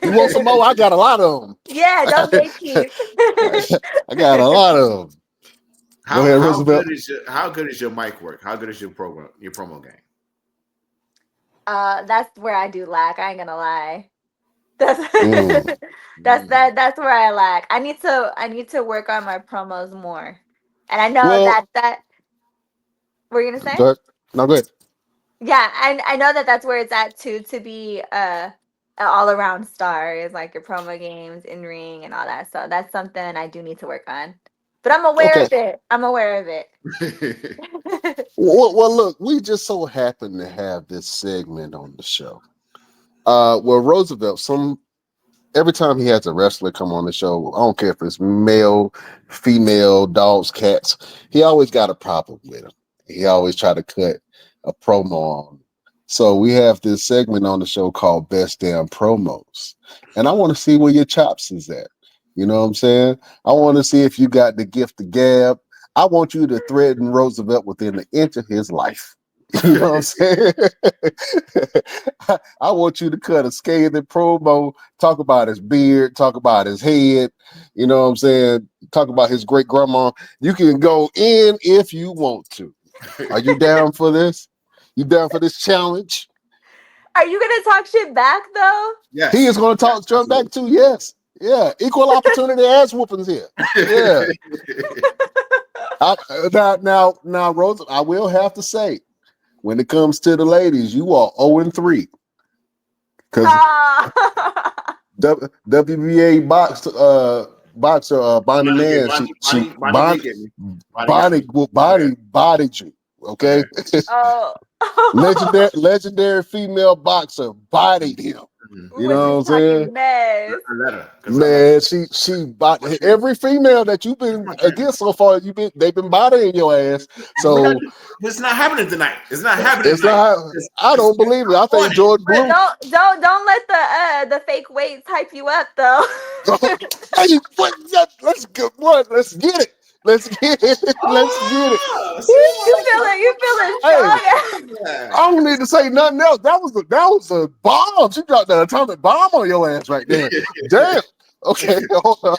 You want some more? I got a lot of them. Yeah, don't gatekeep. I got a lot of them. Go ahead, Roosevelt. How good is your mic work? How good is your promo game? That's where I do lack. I ain't gonna lie. That's Mm. that's where I lack. I need to work on my promos more. And I know Well, that what are you gonna say? go ahead. No, go ahead. Yeah, I know that that's where it's at too, to be an all around star is like your promo games, in ring, and all that. So that's something I do need to work on. But I'm aware Okay. of it. I'm aware of it. Well, look, we just so happen to have this segment on the show. Well, Roosevelt, every time he has a wrestler come on the show, I don't care if it's male, female, dogs, cats, he always got a problem with him. He always try to cut a promo on. So we have this segment on the show called Best Damn Promos. And I want to see where your chops is at. You know what I'm saying? I want to see if you got the gift of gab. I want you to threaten Roosevelt within an inch of his life. You know what I'm saying? I want you to cut a scathing promo, talk about his beard, talk about his head, you know what I'm saying? Talk about his great grandma. You can go in if you want to. Are you down for this? You down for this challenge? Are you gonna talk shit back though? Yes. He is going to talk Trump back too. Yes. Yeah. Equal opportunity ass whoopings here. Yeah. Now, Rose, I will have to say, when it comes to the ladies, you are 0-3. Because WBA boxer Bonnie Man, Bonnie bodied you. Okay. Oh. legendary female boxer bodied him. You know what I'm saying? Man, she bought every female that you've been against so far. They've been bodying your ass. So it's not happening tonight. It's not happening tonight. I don't believe it. I think Jordan Blue. Don't let the fake weights hype you up though. Hey, let's get it. Let's get it. Let's get it. You feeling strong. Hey, I don't need to say nothing else. That was a bomb. She dropped an atomic bomb on your ass right there. Damn. Okay, hold on.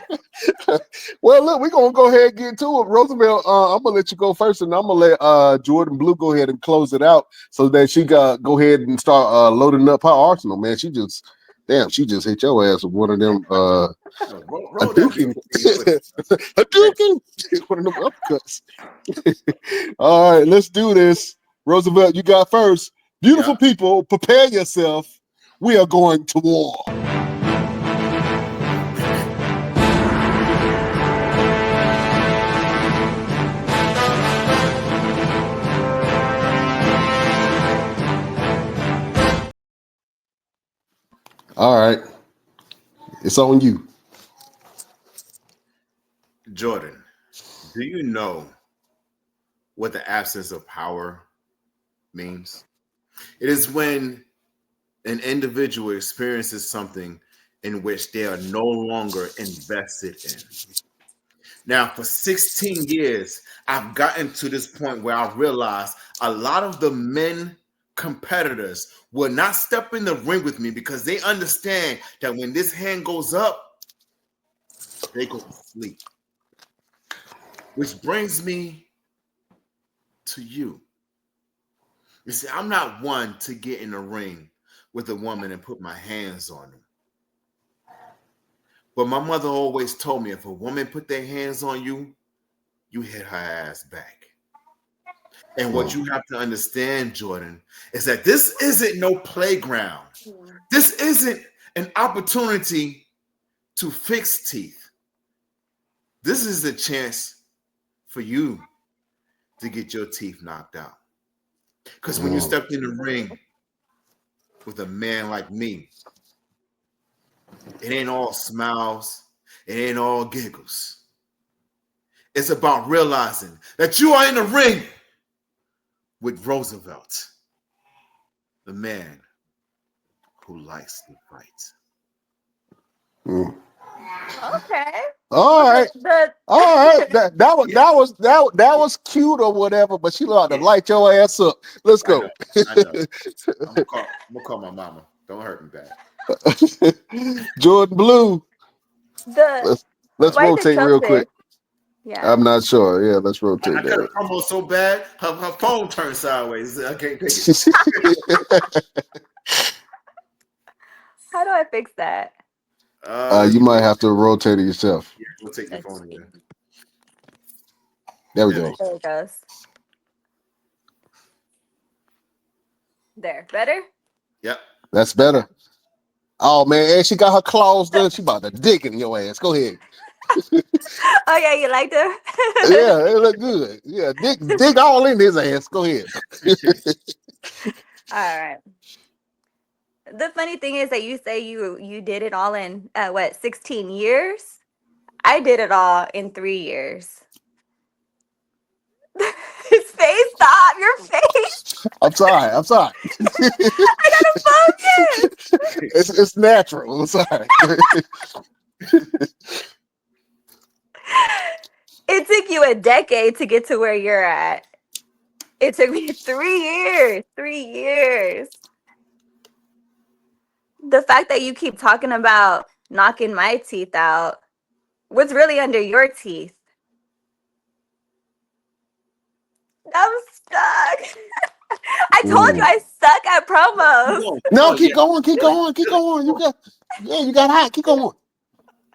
Well, look, we're gonna go ahead and get into it. Roosevelt, I'm gonna let you go first, and I'm gonna let Jordan Blue go ahead and close it out so that she got go ahead and start loading up her arsenal, man. She just hit your ass with one of them Hadouken. One of them upcuts. All right, let's do this. Roosevelt, you got first. Beautiful people, prepare yourself. We are going to war. All right. It's on you. Jordan, do you know what the absence of power means? It is when an individual experiences something in which they are no longer invested in. Now, for 16 years, I've gotten to this point where I realized a lot of the men competitors will not step in the ring with me because they understand that when this hand goes up, they go to sleep. Which brings me to you. You see, I'm not one to get in the ring with a woman and put my hands on them. But my mother always told me if a woman put their hands on you, you hit her ass back. And what you have to understand, Jordan, is that this isn't no playground. This isn't an opportunity to fix teeth. This is a chance for you to get your teeth knocked out. Because when you step in the ring with a man like me, it ain't all smiles, it ain't all giggles. It's about realizing that you are in the ring with Roosevelt, the man who likes to fight. Okay. All right. The All right. That was cute or whatever, but she like to light your ass up. Let's go. I know. I'm gonna call my mama. Don't hurt me bad. Jordan Blue. the Let's why the rotate real quick. trumpet? Yeah. I'm not sure. Yeah, let's rotate I cut that. a promo so bad, her phone turned sideways. I can't take it. How do I fix that? You might have to rotate it yourself. Yeah, we'll take your phone again. There we go. There it goes. There. Better? Yep. That's better. Oh man, and she got her claws done. She about to dig in your ass. Go ahead. Oh yeah, you like them? Yeah, it look good. Yeah, dig all in his ass. Go ahead. All right. The funny thing is that you say you did it all in 16 years? I did it all in 3 years. His face, stop your face. I'm sorry. I gotta focus. It's natural. I'm sorry. It took you a decade to get to where you're at. It took me 3 years. 3 years. The fact that you keep talking about knocking my teeth out, what's really under your teeth? I'm stuck. I told you I suck at promos. No, keep going. You got hot. Keep going.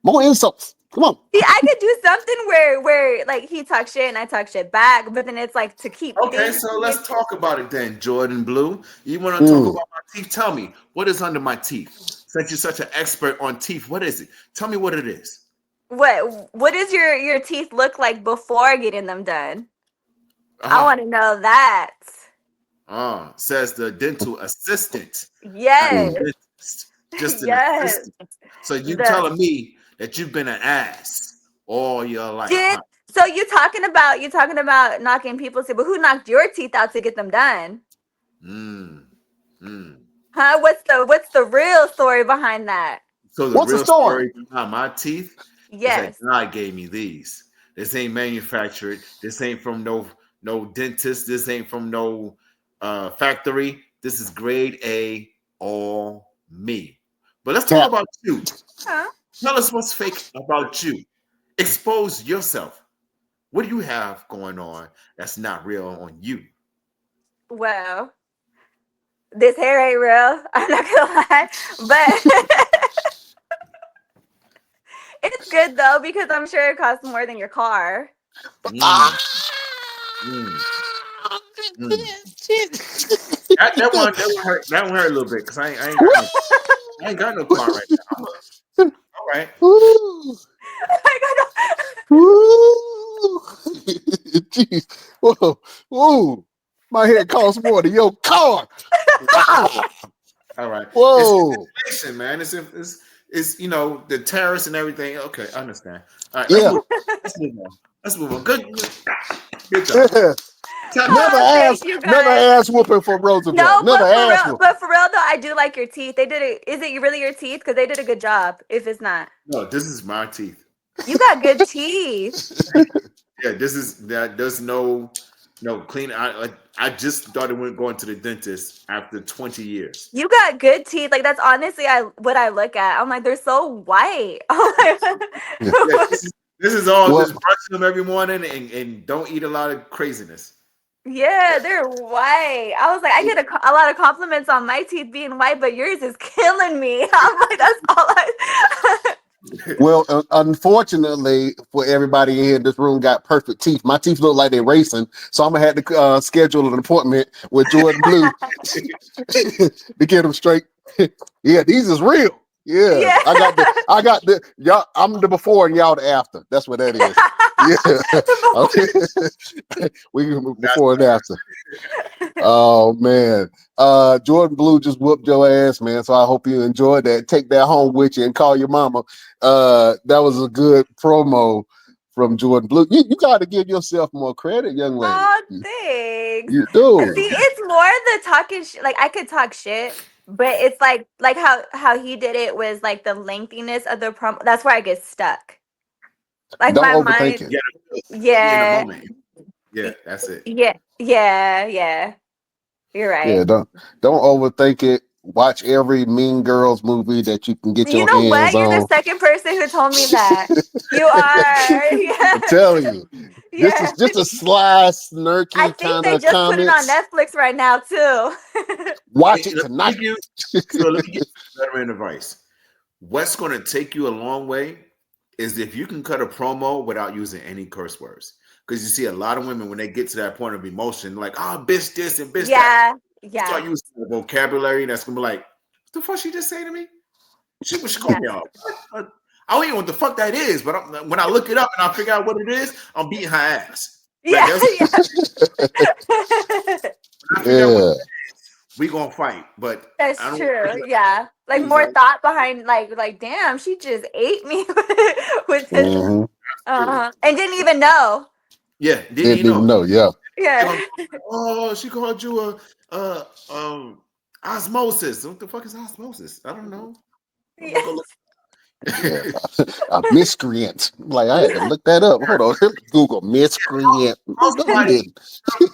More insults. Come on. See, I could do something where like he talks shit and I talk shit back, but then it's like to keep. Okay, so let's talk about it then, Jordan Blue. You want to talk about my teeth? Tell me, what is under my teeth? Since you're such an expert on teeth, what is it? Tell me what it is. What does your teeth look like before getting them done? I want to know that. Says the dental assistant. Yes. Just an yes. assistant. So you telling me that you've been an ass all your life? So you're talking about knocking people's teeth, but who knocked your teeth out to get them done? Huh? What's the real story behind that? So the real story behind my teeth? Yes. Is that God gave me these. This ain't manufactured. This ain't from no dentist. This ain't from no factory. This is grade A, all me. But let's talk about you. Huh? Tell us what's fake about you. Expose yourself. What do you have going on that's not real on you? Well, this hair ain't real. I'm not gonna lie, but it's good though because I'm sure it costs more than your car. That one hurt. That one hurt a little bit because I ain't got no car right now. All right. Jeez. Whoa. My head costs more than your car. All right. Whoa. It's inflation, man. It's the tariffs and everything. Okay, I understand. All right. Let's move on. Good job. Never ass whooping for Roosevelt. No, but for real though, I do like your teeth. They did it. Is it really your teeth? Because they did a good job. If it's not, no, this is my teeth. You got good teeth. Yeah, this is that. There's no No, clean. I just started going to the dentist after 20 years. You got good teeth. Like that's honestly what I look at. I'm like, they're so white. Yeah, this is all Well, just brush them every morning and don't eat a lot of craziness. Yeah, they're white. I was like, I get a lot of compliments on my teeth being white, but yours is killing me. I'm like, that's all I. well, unfortunately for everybody in here, this room got perfect teeth. My teeth look like they're racing, so I'm gonna have to schedule an appointment with Jordan Blue to get them straight. Yeah, these is real. Yeah, Yeah. I got the y'all. I'm the before and y'all the after. That's what that is. Yeah, okay. We can move before and after. Oh man, Jordan Blue just whooped your ass, man. So I hope you enjoyed that. Take that home with you and call your mama. That was a good promo from Jordan Blue. You got to give yourself more credit, young lady. Oh, thanks. You do. See, it's more the talking shit. Like I could talk shit, but it's like how he did it was like the lengthiness of the promo. That's where I get stuck. Like Don't my overthink mind. it. Yeah. In the moment. Yeah, that's it. Yeah. You're Yeah, right. don't overthink it. Watch every Mean Girls movie that you can get You your know what? hands You're the on. second person who told me that. You are. Yeah. I'm telling you, this is Yeah. just a sly, I snarky think kind they of just put it on comments. Netflix right now too. Watch it tonight. Let me give you veteran advice. What's going to take you a long way is if you can cut a promo without using any curse words. Because you see a lot of women when they get to that point of emotion, like, oh, bitch this and bitch that. Yeah. Start using the vocabulary that's gonna be like, what the fuck she just say to me? She called Yeah. me out. I don't even know what the fuck that is, but when I look it up and I figure out what it is, I'm beating her ass. Like, Yeah. when I figure out what it is, we gonna fight. But I That's don't true. Yeah. Like use more that. thought behind like damn, she just ate me with this. Mhm. And didn't even know. Yeah, didn't Didn't you know? even know. Yeah. Yeah. Oh, she called you osmosis. What the fuck is osmosis? I don't know. I'm gonna go look. Yeah. A miscreant. Like I had to look that up. Hold on. Google miscreant. No, you Somebody didn't.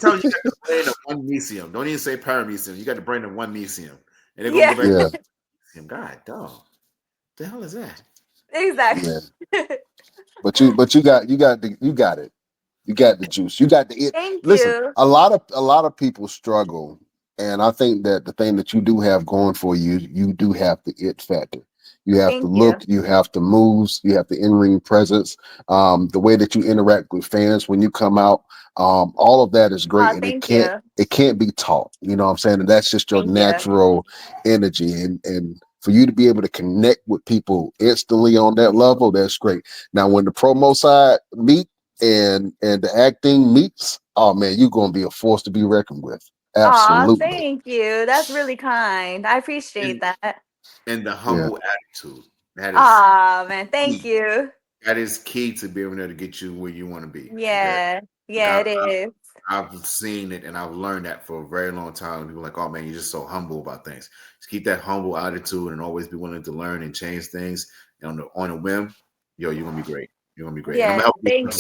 tell you got the brain of one mesium. Don't even say paramecium. You got the brain of one mesium. And they're gonna Yeah. go back Yeah. to mesium. God dog. The hell is that? Exactly. Yeah. But you got it. You got the juice. You got the it. Thank Listen, you. a lot of people struggle, and I think that the thing that you do have going for you, you do have the it factor. You have to Thank you. look, you have to moves, you have the in-ring presence, the way that you interact with fans when you come out, all of that is great, Oh, and thank you. it can't be taught. You know what I'm saying? And that's just your Thank you. natural energy, and for you to be able to connect with people instantly on that level, that's great. Now, when the promo side meet and the acting meets, oh man, you're gonna be a force to be reckoned with. Aw, Absolutely. thank you. That's really kind. I appreciate And that. and the Yeah. humble attitude. That is Aw, man. Thank key. you. That is key to being able to get you where you want to be. Okay. Yeah. Like Yeah, it is. I've seen it and I've learned that for a very long time. People are like, oh man, you're just so humble about things. Just keep that humble attitude and always be willing to learn and change things. And on a whim, yo, you're gonna be great. You're gonna be great. And I'm Yeah, gonna help you. thank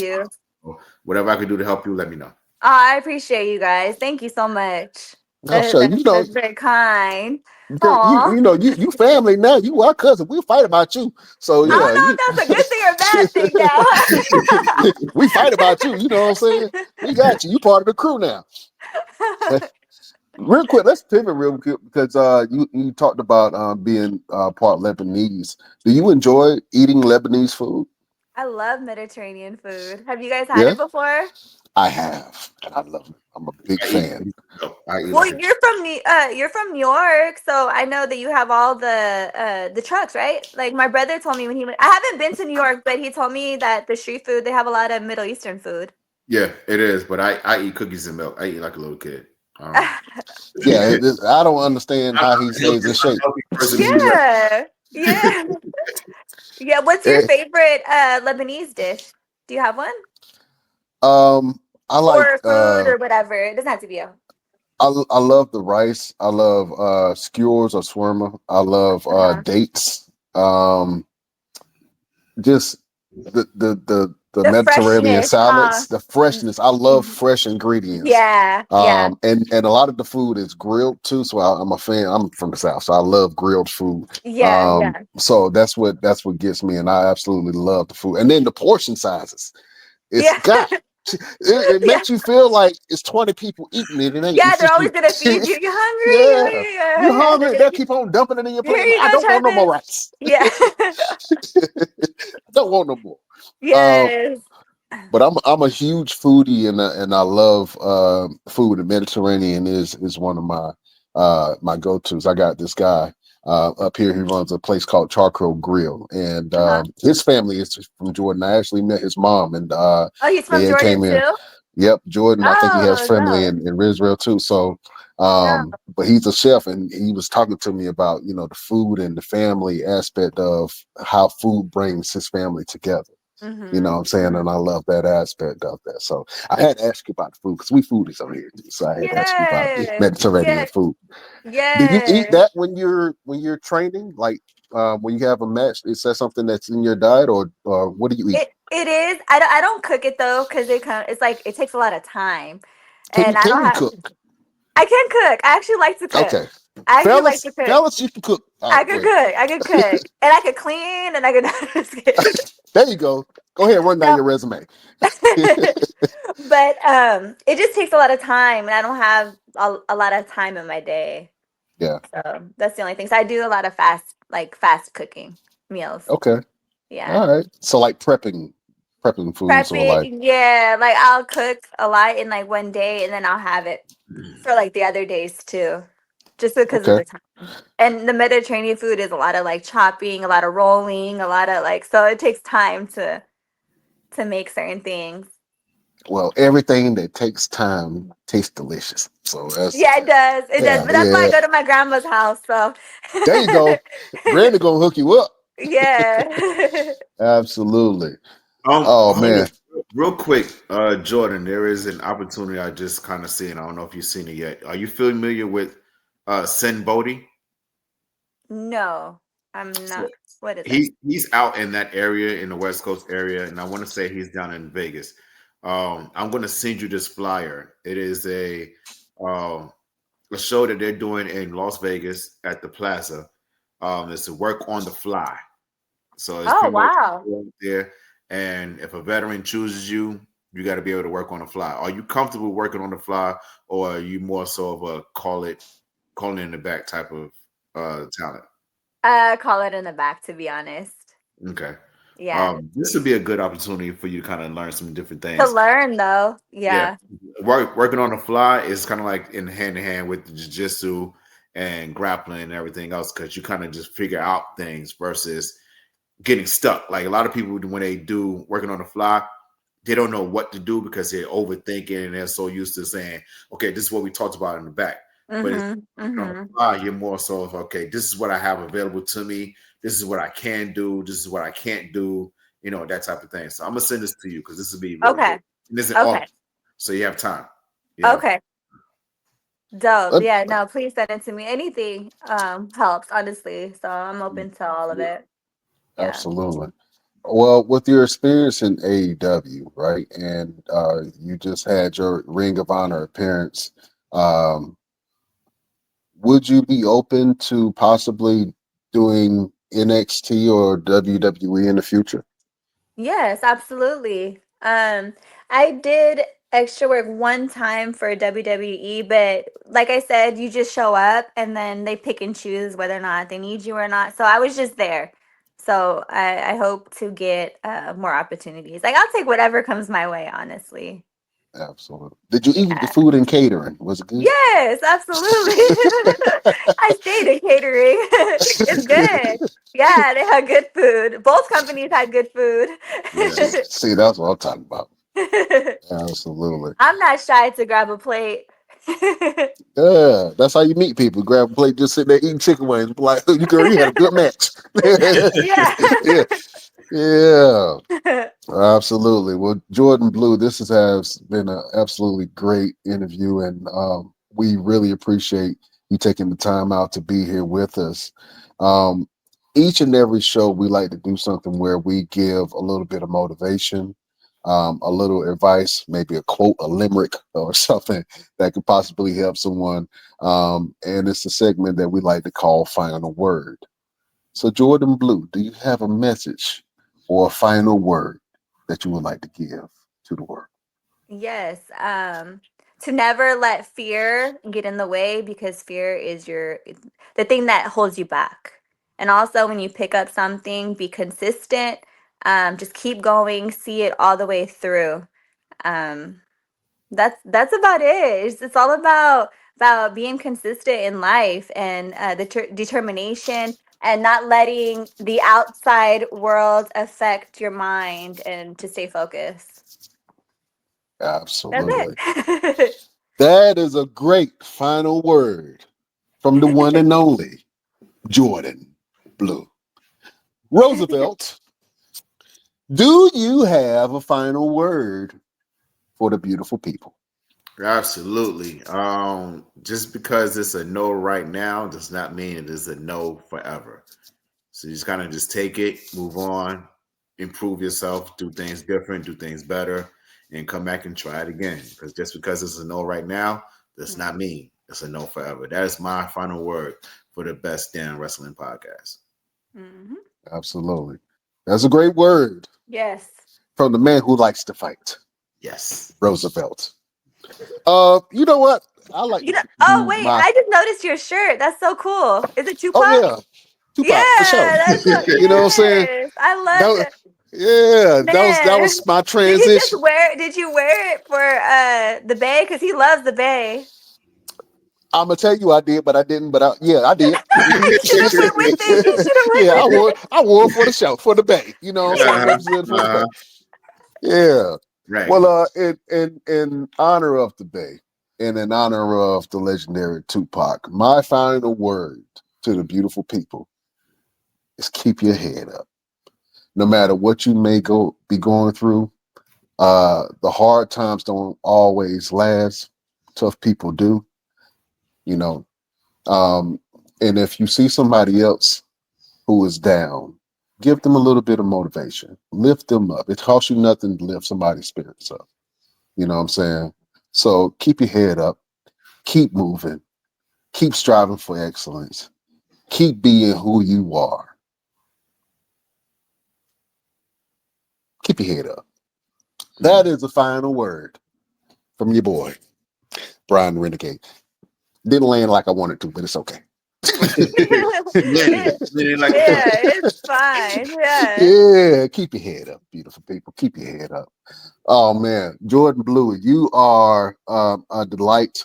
you. Whatever I can do to help you, let me know. I appreciate you guys. Thank you so much. I'll show you. That's very kind. Because Aw. you family now. You our cousin. We'll fight about you. So I yeah, don't know if that's a good thing or bad thing now. we fight about you. You know what I'm saying? We got you. You part of the crew now. Real quick, let's pivot real quick because you talked about being part Lebanese. Do you enjoy eating Lebanese food? I love Mediterranean food. Have you guys had Yeah, it before? I have, and I love it. I'm a big I eat, fan. I eat Well, like a you're from New York, so I know that you have all the trucks, right? Like my brother told me when he went. I haven't been to New York, but he told me that the street food they have a lot of Middle Eastern food. yeah, it is. But I eat cookies and milk. I eat like a little kid. Yeah, I don't understand I'm how he the stays in healthiest shape. person in New York. Yeah, yeah, yeah. What's your Eh, favorite Lebanese dish? Do you have one I like or food or whatever? It doesn't have to be a. I love the rice. I love skewers or shawarma. I love Uh-huh. dates. Just the the The Mediterranean freshness, huh? salads, the freshness. I love fresh ingredients. Yeah, yeah, And a lot of the food is grilled too. So I'm a fan. I'm from the South, so I love grilled food. yeah, yeah, So that's what gets me, and I absolutely love the food. And then the portion sizes. It's yeah, got it yeah. makes you feel like it's 20 people eating it. It ain't. Yeah, It's they're just always you. gonna feed you. You Yeah, you hungry? hungry? They'll keep on dumping it in your Here plate. you I go, don't try want no more this. rice. Yeah. I don't want no more. Um, Yes. but I'm a huge foodie, and I love food. The Mediterranean is one of my go-tos. I got this guy up here. He runs a place called Charcoal Grill, and Uh-huh. his family is from Jordan. I actually met his mom, and Oh, he's from they Jordan came in. too? Yep, Jordan. I think he has Oh, family no. in Israel too. So, No. but he's a chef, and he was talking to me about the food and the family aspect of how food brings his family together. You know Mm-hmm. what I'm saying? And I love that aspect of that. So I had to ask you about the food because we foodies over here. So I had to ask you about Yes. Mediterranean Yes. food. Do you eat Yes. that when you're training? Like when you have a match, is that something that's in your diet, or what do you eat? It is. I don't cook it though, because it's like it takes a lot of time. Can And you I can don't you have cook? I can cook. I actually like to cook. Okay, I actually like fellas, to cook. fellas, you can cook. All I right, go could ahead. cook. I could cook. And I could clean and I could just kidding. There you go. Go ahead, run down No. your resume. But it just takes a lot of time and I don't have a lot of time in my day. Yeah. So that's the only thing. So I do a lot of fast cooking meals. Okay. Yeah. All right. So like prepping foods or like. Prepping, yeah. Like I'll cook a lot in like one day and then I'll have it for like the other days too. Just because of Okay. the time. And the Mediterranean food is a lot of like chopping, a lot of rolling, a lot of like so it takes time to make certain things. Well, everything that takes time tastes delicious. So that's Yeah, it does. It does. yeah, But that's why I yeah. go to my grandma's house. So There you go. Granny gonna hook you up. yeah. Absolutely. Oh Hold man. on, real quick, Jordan. There is an opportunity I just kind of seen. I don't know if you've seen it yet. Are you familiar with Sen Bodhi? No, I'm So not. What is that? he's out in that area in the West Coast area, and I want to say he's down in Vegas. I'm going to send you this flyer. It is um, a show that they're doing in Las Vegas at the Plaza. It's a work on the fly. So it's Oh pretty much wow. there. And if a veteran chooses you, you got to be able to work on the fly. Are you comfortable working on the fly, or are you more so of a calling in the back type of talent? Call it in the back to be honest. Okay. Yeah. This would be a good opportunity for you to kind of learn some different To things. learn though. Yeah, Yeah. working on the fly is kind of like in hand with the jiu-jitsu and grappling and everything else, because you kind of just figure out things versus getting stuck. Like a lot of people, when they do working on the fly, they don't know what to do because they're overthinking and they're so used to saying, okay, this is what we talked about in the back. But it's Mm-hmm. working on the Mm-hmm. fly, you're more so of, okay, this is what I have available to me. This is what I can do. This is what I can't do. That type of thing. So I'm gonna send this to you because this will be really good. Okay. And this is in Okay. August, so you have time. Yeah. Okay. Dope. Uh, Yeah, no, please send it to me. Anything helps, honestly. So I'm open to all of Yeah. it. Yeah. Absolutely. Well, with your experience in AEW, right, and you just had your Ring of Honor appearance, um, would you be open to possibly doing NXT or WWE in the future? Yes, absolutely. I did extra work one time for WWE, but like I said, you just show up and then they pick and choose whether or not they need you or not. So I was just there. So I hope to get more opportunities. Like I'll take whatever comes my way, honestly. Absolutely. Did you eat the Yeah. food and catering? Was it good? Yes, absolutely. I stayed in catering. It's good. Yeah, they had good food. Both companies had good food. Yeah. See, that's what I'm talking about. Absolutely. I'm not shy to grab a plate. Yeah, that's how you meet people. Grab a plate, just sit there eating chicken wings. Like you had a good match. Yeah. Yeah, yeah. Absolutely. Well, Jordan Blue, has been an absolutely great interview, and we really appreciate you taking the time out to be here with us. Um, each and every show, we like to do something where we give a little bit of motivation, a little advice, maybe a quote, a limerick, or something that could possibly help someone. And it's a segment that we like to call Final Word. So, Jordan Blue, do you have a message or a final word that you would like to give to the world? Yes. To never let fear get in the way, because fear is the thing that holds you back. And also, when you pick up something, be consistent. Just keep going, see it all the way through. Um, that's about it. It's all about being consistent in life, and determination, and not letting the outside world affect your mind, and to stay focused. That's Absolutely. it. That is a great final word from the one and only Jordan Blue. Roosevelt, do you have a final word for the beautiful people? Absolutely. Just because it's a no right now does not mean it is a no forever. So you just kind of just take it, move on, improve yourself, do things different, do things better, and come back and try it again. Because just because it's a no right now does not mean it's a no forever. That is my final word for the Best Damn Wrestling Podcast. Mhm. Absolutely. That's a great word Yes. from the man who likes to fight, Yes. Roosevelt. You know what? I like to Oh do wait, my. I just noticed your shirt. That's so cool. Is it Oh Tupac? yeah, Tupac for sure. Yeah, that's so, You know what I'm saying? yes. I love That, it. yeah, that Man. was my Did you just transition. did you wear it for the Bay? Because he loves the Bay. I'm gonna tell you I did, but I didn't. But yeah, I did. You should have went with it. You should have Yeah, went with it. I wore it for the show, for the Bay. You know what I'm saying? Uh-huh, Represented for the uh-huh. Bay. Yeah. Right. Well, in honor of the Bay, and in honor of the legendary Tupac, my final word to the beautiful people is keep your head up. No matter what you may be going through, the hard times don't always last. Tough people do, you know. Um, and if you see somebody else who is down, give them a little bit of motivation. Lift them up. It costs you nothing to lift somebody's spirits up. You know what I'm saying? So keep your head up, keep moving, keep striving for excellence, keep being who you are. Keep your head up. That is the final word from your boy, Brian Renegade. Didn't land like I wanted to, but it's okay. Winning. Winning like a Yeah, champ. it's fine. Yeah. Yeah, keep your head up, beautiful people. Keep your head up. Oh man, Jordan Blue, you are a delight,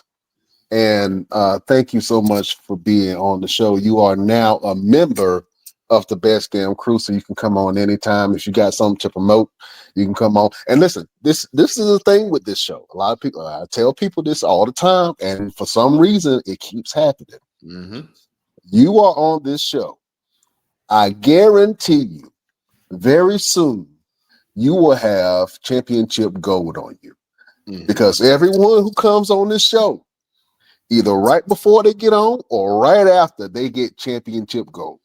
and thank you so much for being on the show. You are now a member of the Best Damn Crew, so you can come on anytime. If you got something to promote, you can come on. And listen, this is the thing with this show. A lot of people, I tell people this all the time, and for some reason, it keeps happening. Mm-hmm. You are on this show. I guarantee you, very soon, you will have championship gold on you. Mm-hmm. Because everyone who comes on this show, either right before they get on or right after, they get championship gold.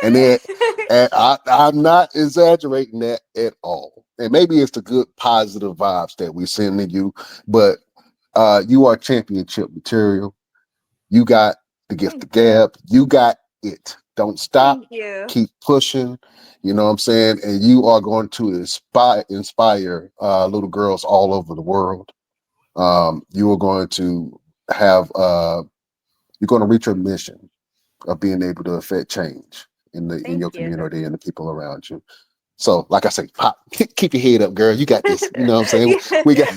And Okay. then, I'm not exaggerating that at all. And maybe it's the good positive vibes that we're sending you, but you are championship material. You got the gift of gab. You got it. Don't stop. Thank you. Keep pushing. You know what I'm saying? And you are going to inspire little girls all over the world. You are going to have you're going to reach your mission of being able to affect change in Thank your you. community and the people around you. So, like I say, pop, keep your head up, girl. You got this. You know what I'm saying? We got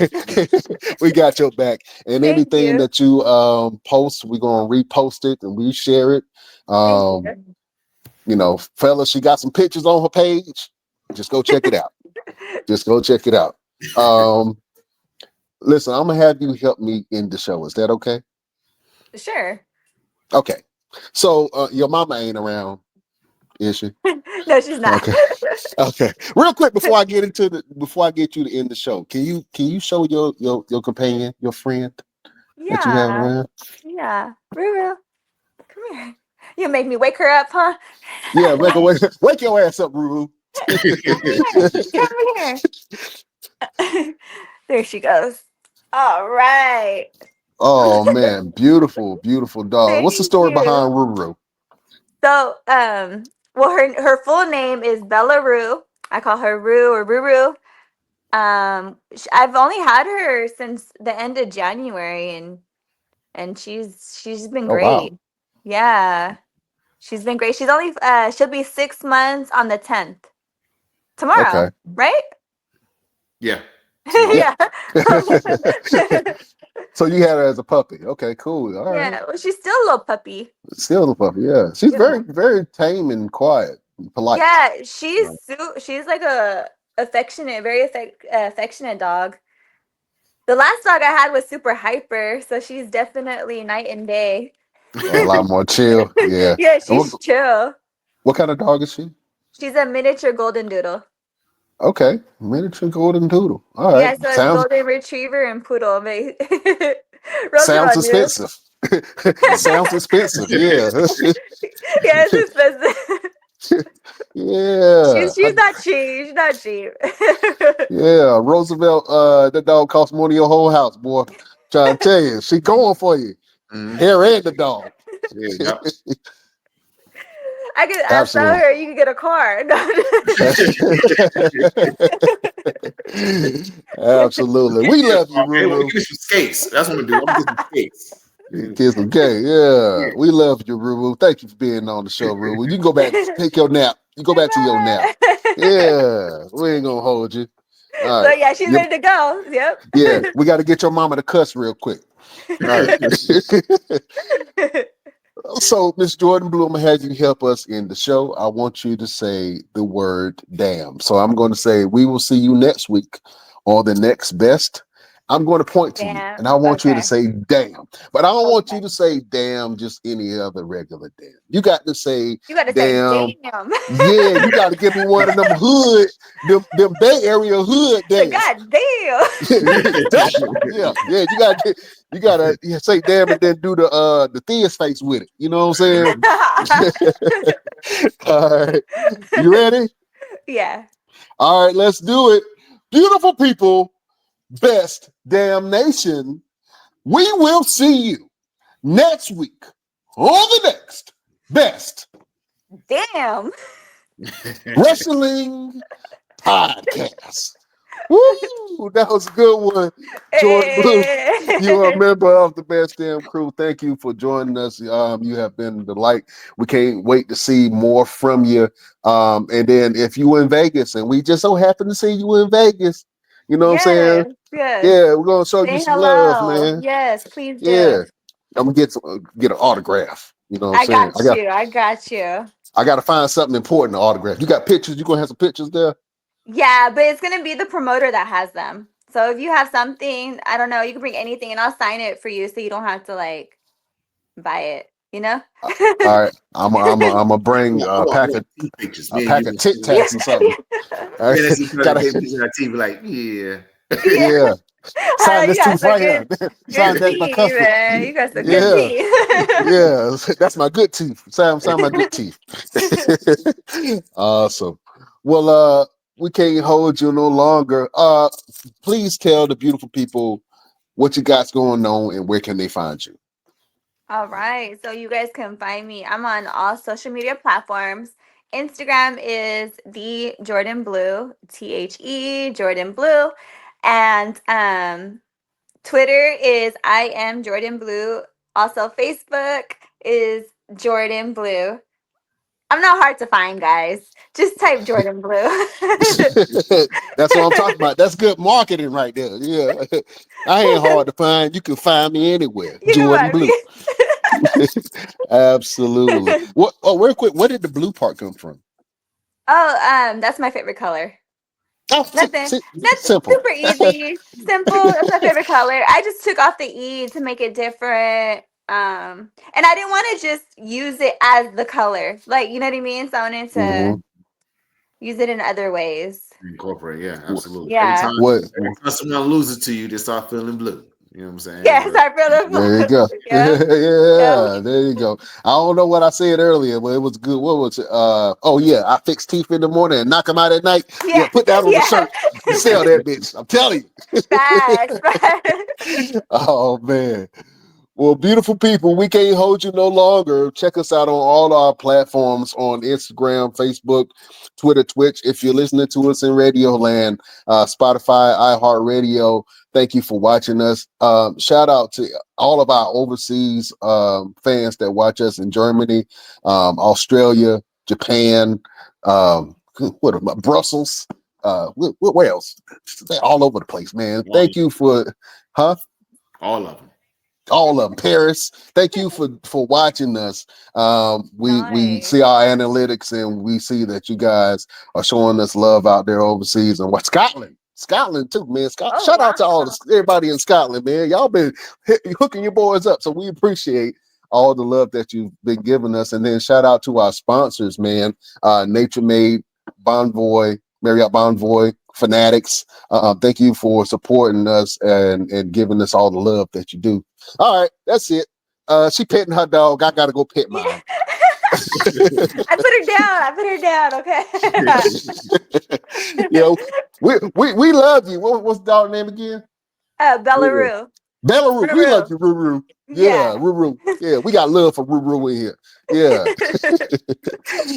we got your back. And Thank anything you. that you post, we're gonna repost it and reshare it. Thank you. You know, fellas, she got some pictures on her page. Just go check it out. Just go check it out. Listen, I'm gonna have you help me end the show. Is that okay? Sure. Okay. So your mama ain't around, is she? No, she's not. Okay. Okay. Real quick before I get you to end the show, can you show your companion, your friend that you have Yeah. around? Yeah. Ruru, come here. You make me wake her up, huh? Yeah, wake your ass up, Ruru. Come here. Come here. There she goes. All right. Oh man, beautiful, beautiful dog. What's the Thank story you. behind Ruru? So, well, her full name is Bella Rue. I call her Rue or Ruru. I've only had her since the end of January, and she's been Oh wow. great. Yeah, she's been great. She's only she'll be 6 months on the 10th tomorrow, Okay. right? Yeah. Tomorrow. Yeah. Yeah. So you had her as a puppy. Okay, cool. All right. Yeah. Well, she's still a little puppy. Still the puppy. Yeah. She's You very, know. very tame and quiet and polite. Yeah, she's like a affectionate, very affectionate dog. The last dog I had was super hyper, so she's definitely night and day. A lot more chill. Yeah. Yeah, And she's chill. what kind of dog is she? She's a miniature golden doodle. Okay. Miniature golden doodle. All right. Yeah, so it's Sounds golden retriever and poodle. sounds Roosevelt knew. expensive. Sounds expensive. Yeah. Yeah, it's expensive. Yeah. She's not cheap. She's not cheap. Yeah. Roosevelt, that dog cost more than your whole house, boy. Trying to tell you, she going for you. Mhm. Hair and the dog. Yeah, yep. I'll sell Absolutely. her. You can get a car. Absolutely. We love you, Okay, well, Ruru. give me some skates. That's what I'm gonna do. I'm gonna get some skates. Kiss them gay. Yeah. We love you, Ruru. Thank you for being on the show, Ruru. You can go back, take your nap. You go back to your nap. Yeah. We ain't gonna hold you. All So right. yeah, she's ready to go. Yep. Yeah, we got to get your mama to cuss real quick. All right. So, Miss Jordan Blue, I'm gonna have you help us in the show. I want you to say the word damn. So I'm going to say we will see you next week on the next best. I'm going to point to you Damn. and I want you to Okay. say damn. But I don't want you Okay. to say damn just any other regular damn. You got to say You gotta damn. say damn. Yeah, you got to give me one of them hood, them Bay Area hood days. God damn. Yeah. You gotta say damn and then do the theist face with it. You know what I'm saying? All right, you ready? Yeah. All right, let's do it. Beautiful people, best damnation. We will see you next week on the next best Damn. wrestling podcast. Woo, that was a good one. Jordan Blue, you are a member of the Best Damn Crew. Thank you for joining us. You have been the delight. We can't wait to see more from you. And then if you in Vegas, and we just so happen to see you in Vegas, you know what I'm saying? Yes. Yeah, we're gonna show you Say some love, hello. man. Yes, please do. Yeah, I'm gonna get an autograph. You know what I'm saying? I got you. I got to find something important to autograph. You got pictures? You gonna have some pictures there? Yeah, but it's gonna be the promoter that has them. So if you have something, I don't know, you can bring anything and I'll sign it for you so you don't have to like buy it, you know? All right, I'm gonna bring I a want pack of team pictures. a Me and pack you of Tic Tacs or something. All And right, then she gotta, get pictures on TV like, yeah. yeah. Sign You this got tooth some right here. Sign good that's my teeth, customer. man. You got some good Yeah, teeth. yeah. That's my good teeth. Sign my good teeth. Awesome. Well, we can't hold you no longer. Please tell the beautiful people what you got going on and where can they find you. All right. So you guys can find me. I'm on all social media platforms. Instagram is the Jordan Blue, Jordan Blue. And Twitter is I am Jordan Blue. Also Facebook is Jordan Blue. I'm not hard to find, guys. Just type Jordan Blue. That's what I'm talking about. That's good marketing right there. Yeah. I ain't hard to find. You can find me anywhere. You can Jordan find Blue. me. Absolutely. What? Oh, real quick. Where did the blue part come from? Oh, that's my favorite color. Oh, Nothing. That's simple. super easy. Simple. That's my favorite color. I just took off the E to make it different. And I didn't want to just use it as the color. Like, you know what I mean? So I wanted to Mhm. use it in other ways. Incorporate, yeah, absolutely. Yeah. What? Every time someone loses to you, they start feeling blue. You know what I'm saying? Yes, I feel the There you go. Yep. Yeah, there you go. I don't know what I said earlier, but it was good. What was it? Oh yeah, I fix teeth in the morning and knock them out at night. Yeah, Yeah. put that on the Yeah. shirt and sell that bitch. I'm telling Facts. you. Oh man. Well, beautiful people, we can't hold you no longer. Check us out on all our platforms on Instagram, Facebook, Twitter, Twitch. If you're listening to us in Radio Land, Spotify, iHeartRadio, thank you for watching us. Shout out to all of our overseas fans that watch us in Germany, Australia, Japan, Brussels. Where else? They're all over the place, man. Thank you for, all of them. All of them. Paris, thank you for watching us. We Nice. see our analytics and we see that you guys are showing us love out there overseas. And what Scotland too, man. Oh, Shout out to wow. everybody in Scotland, man. Y'all been hooking your boys up, so we appreciate all the love that you've been giving us. And then shout out to our sponsors, man. Nature Made, Bonvoy, Marriott Bonvoy, Fanatics. Thank you for supporting us and giving us all the love that you do. All right, that's it. She petting her dog. I gotta go pet mine. I put her down. Okay. we love you. What's the dog name again? Belarus. Belarus. We love you, Ruru. Yeah, Yeah. Ruru. Yeah, we got love for Ruru in here.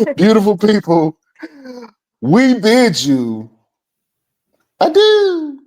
Yeah. Beautiful people. We bid you adieu.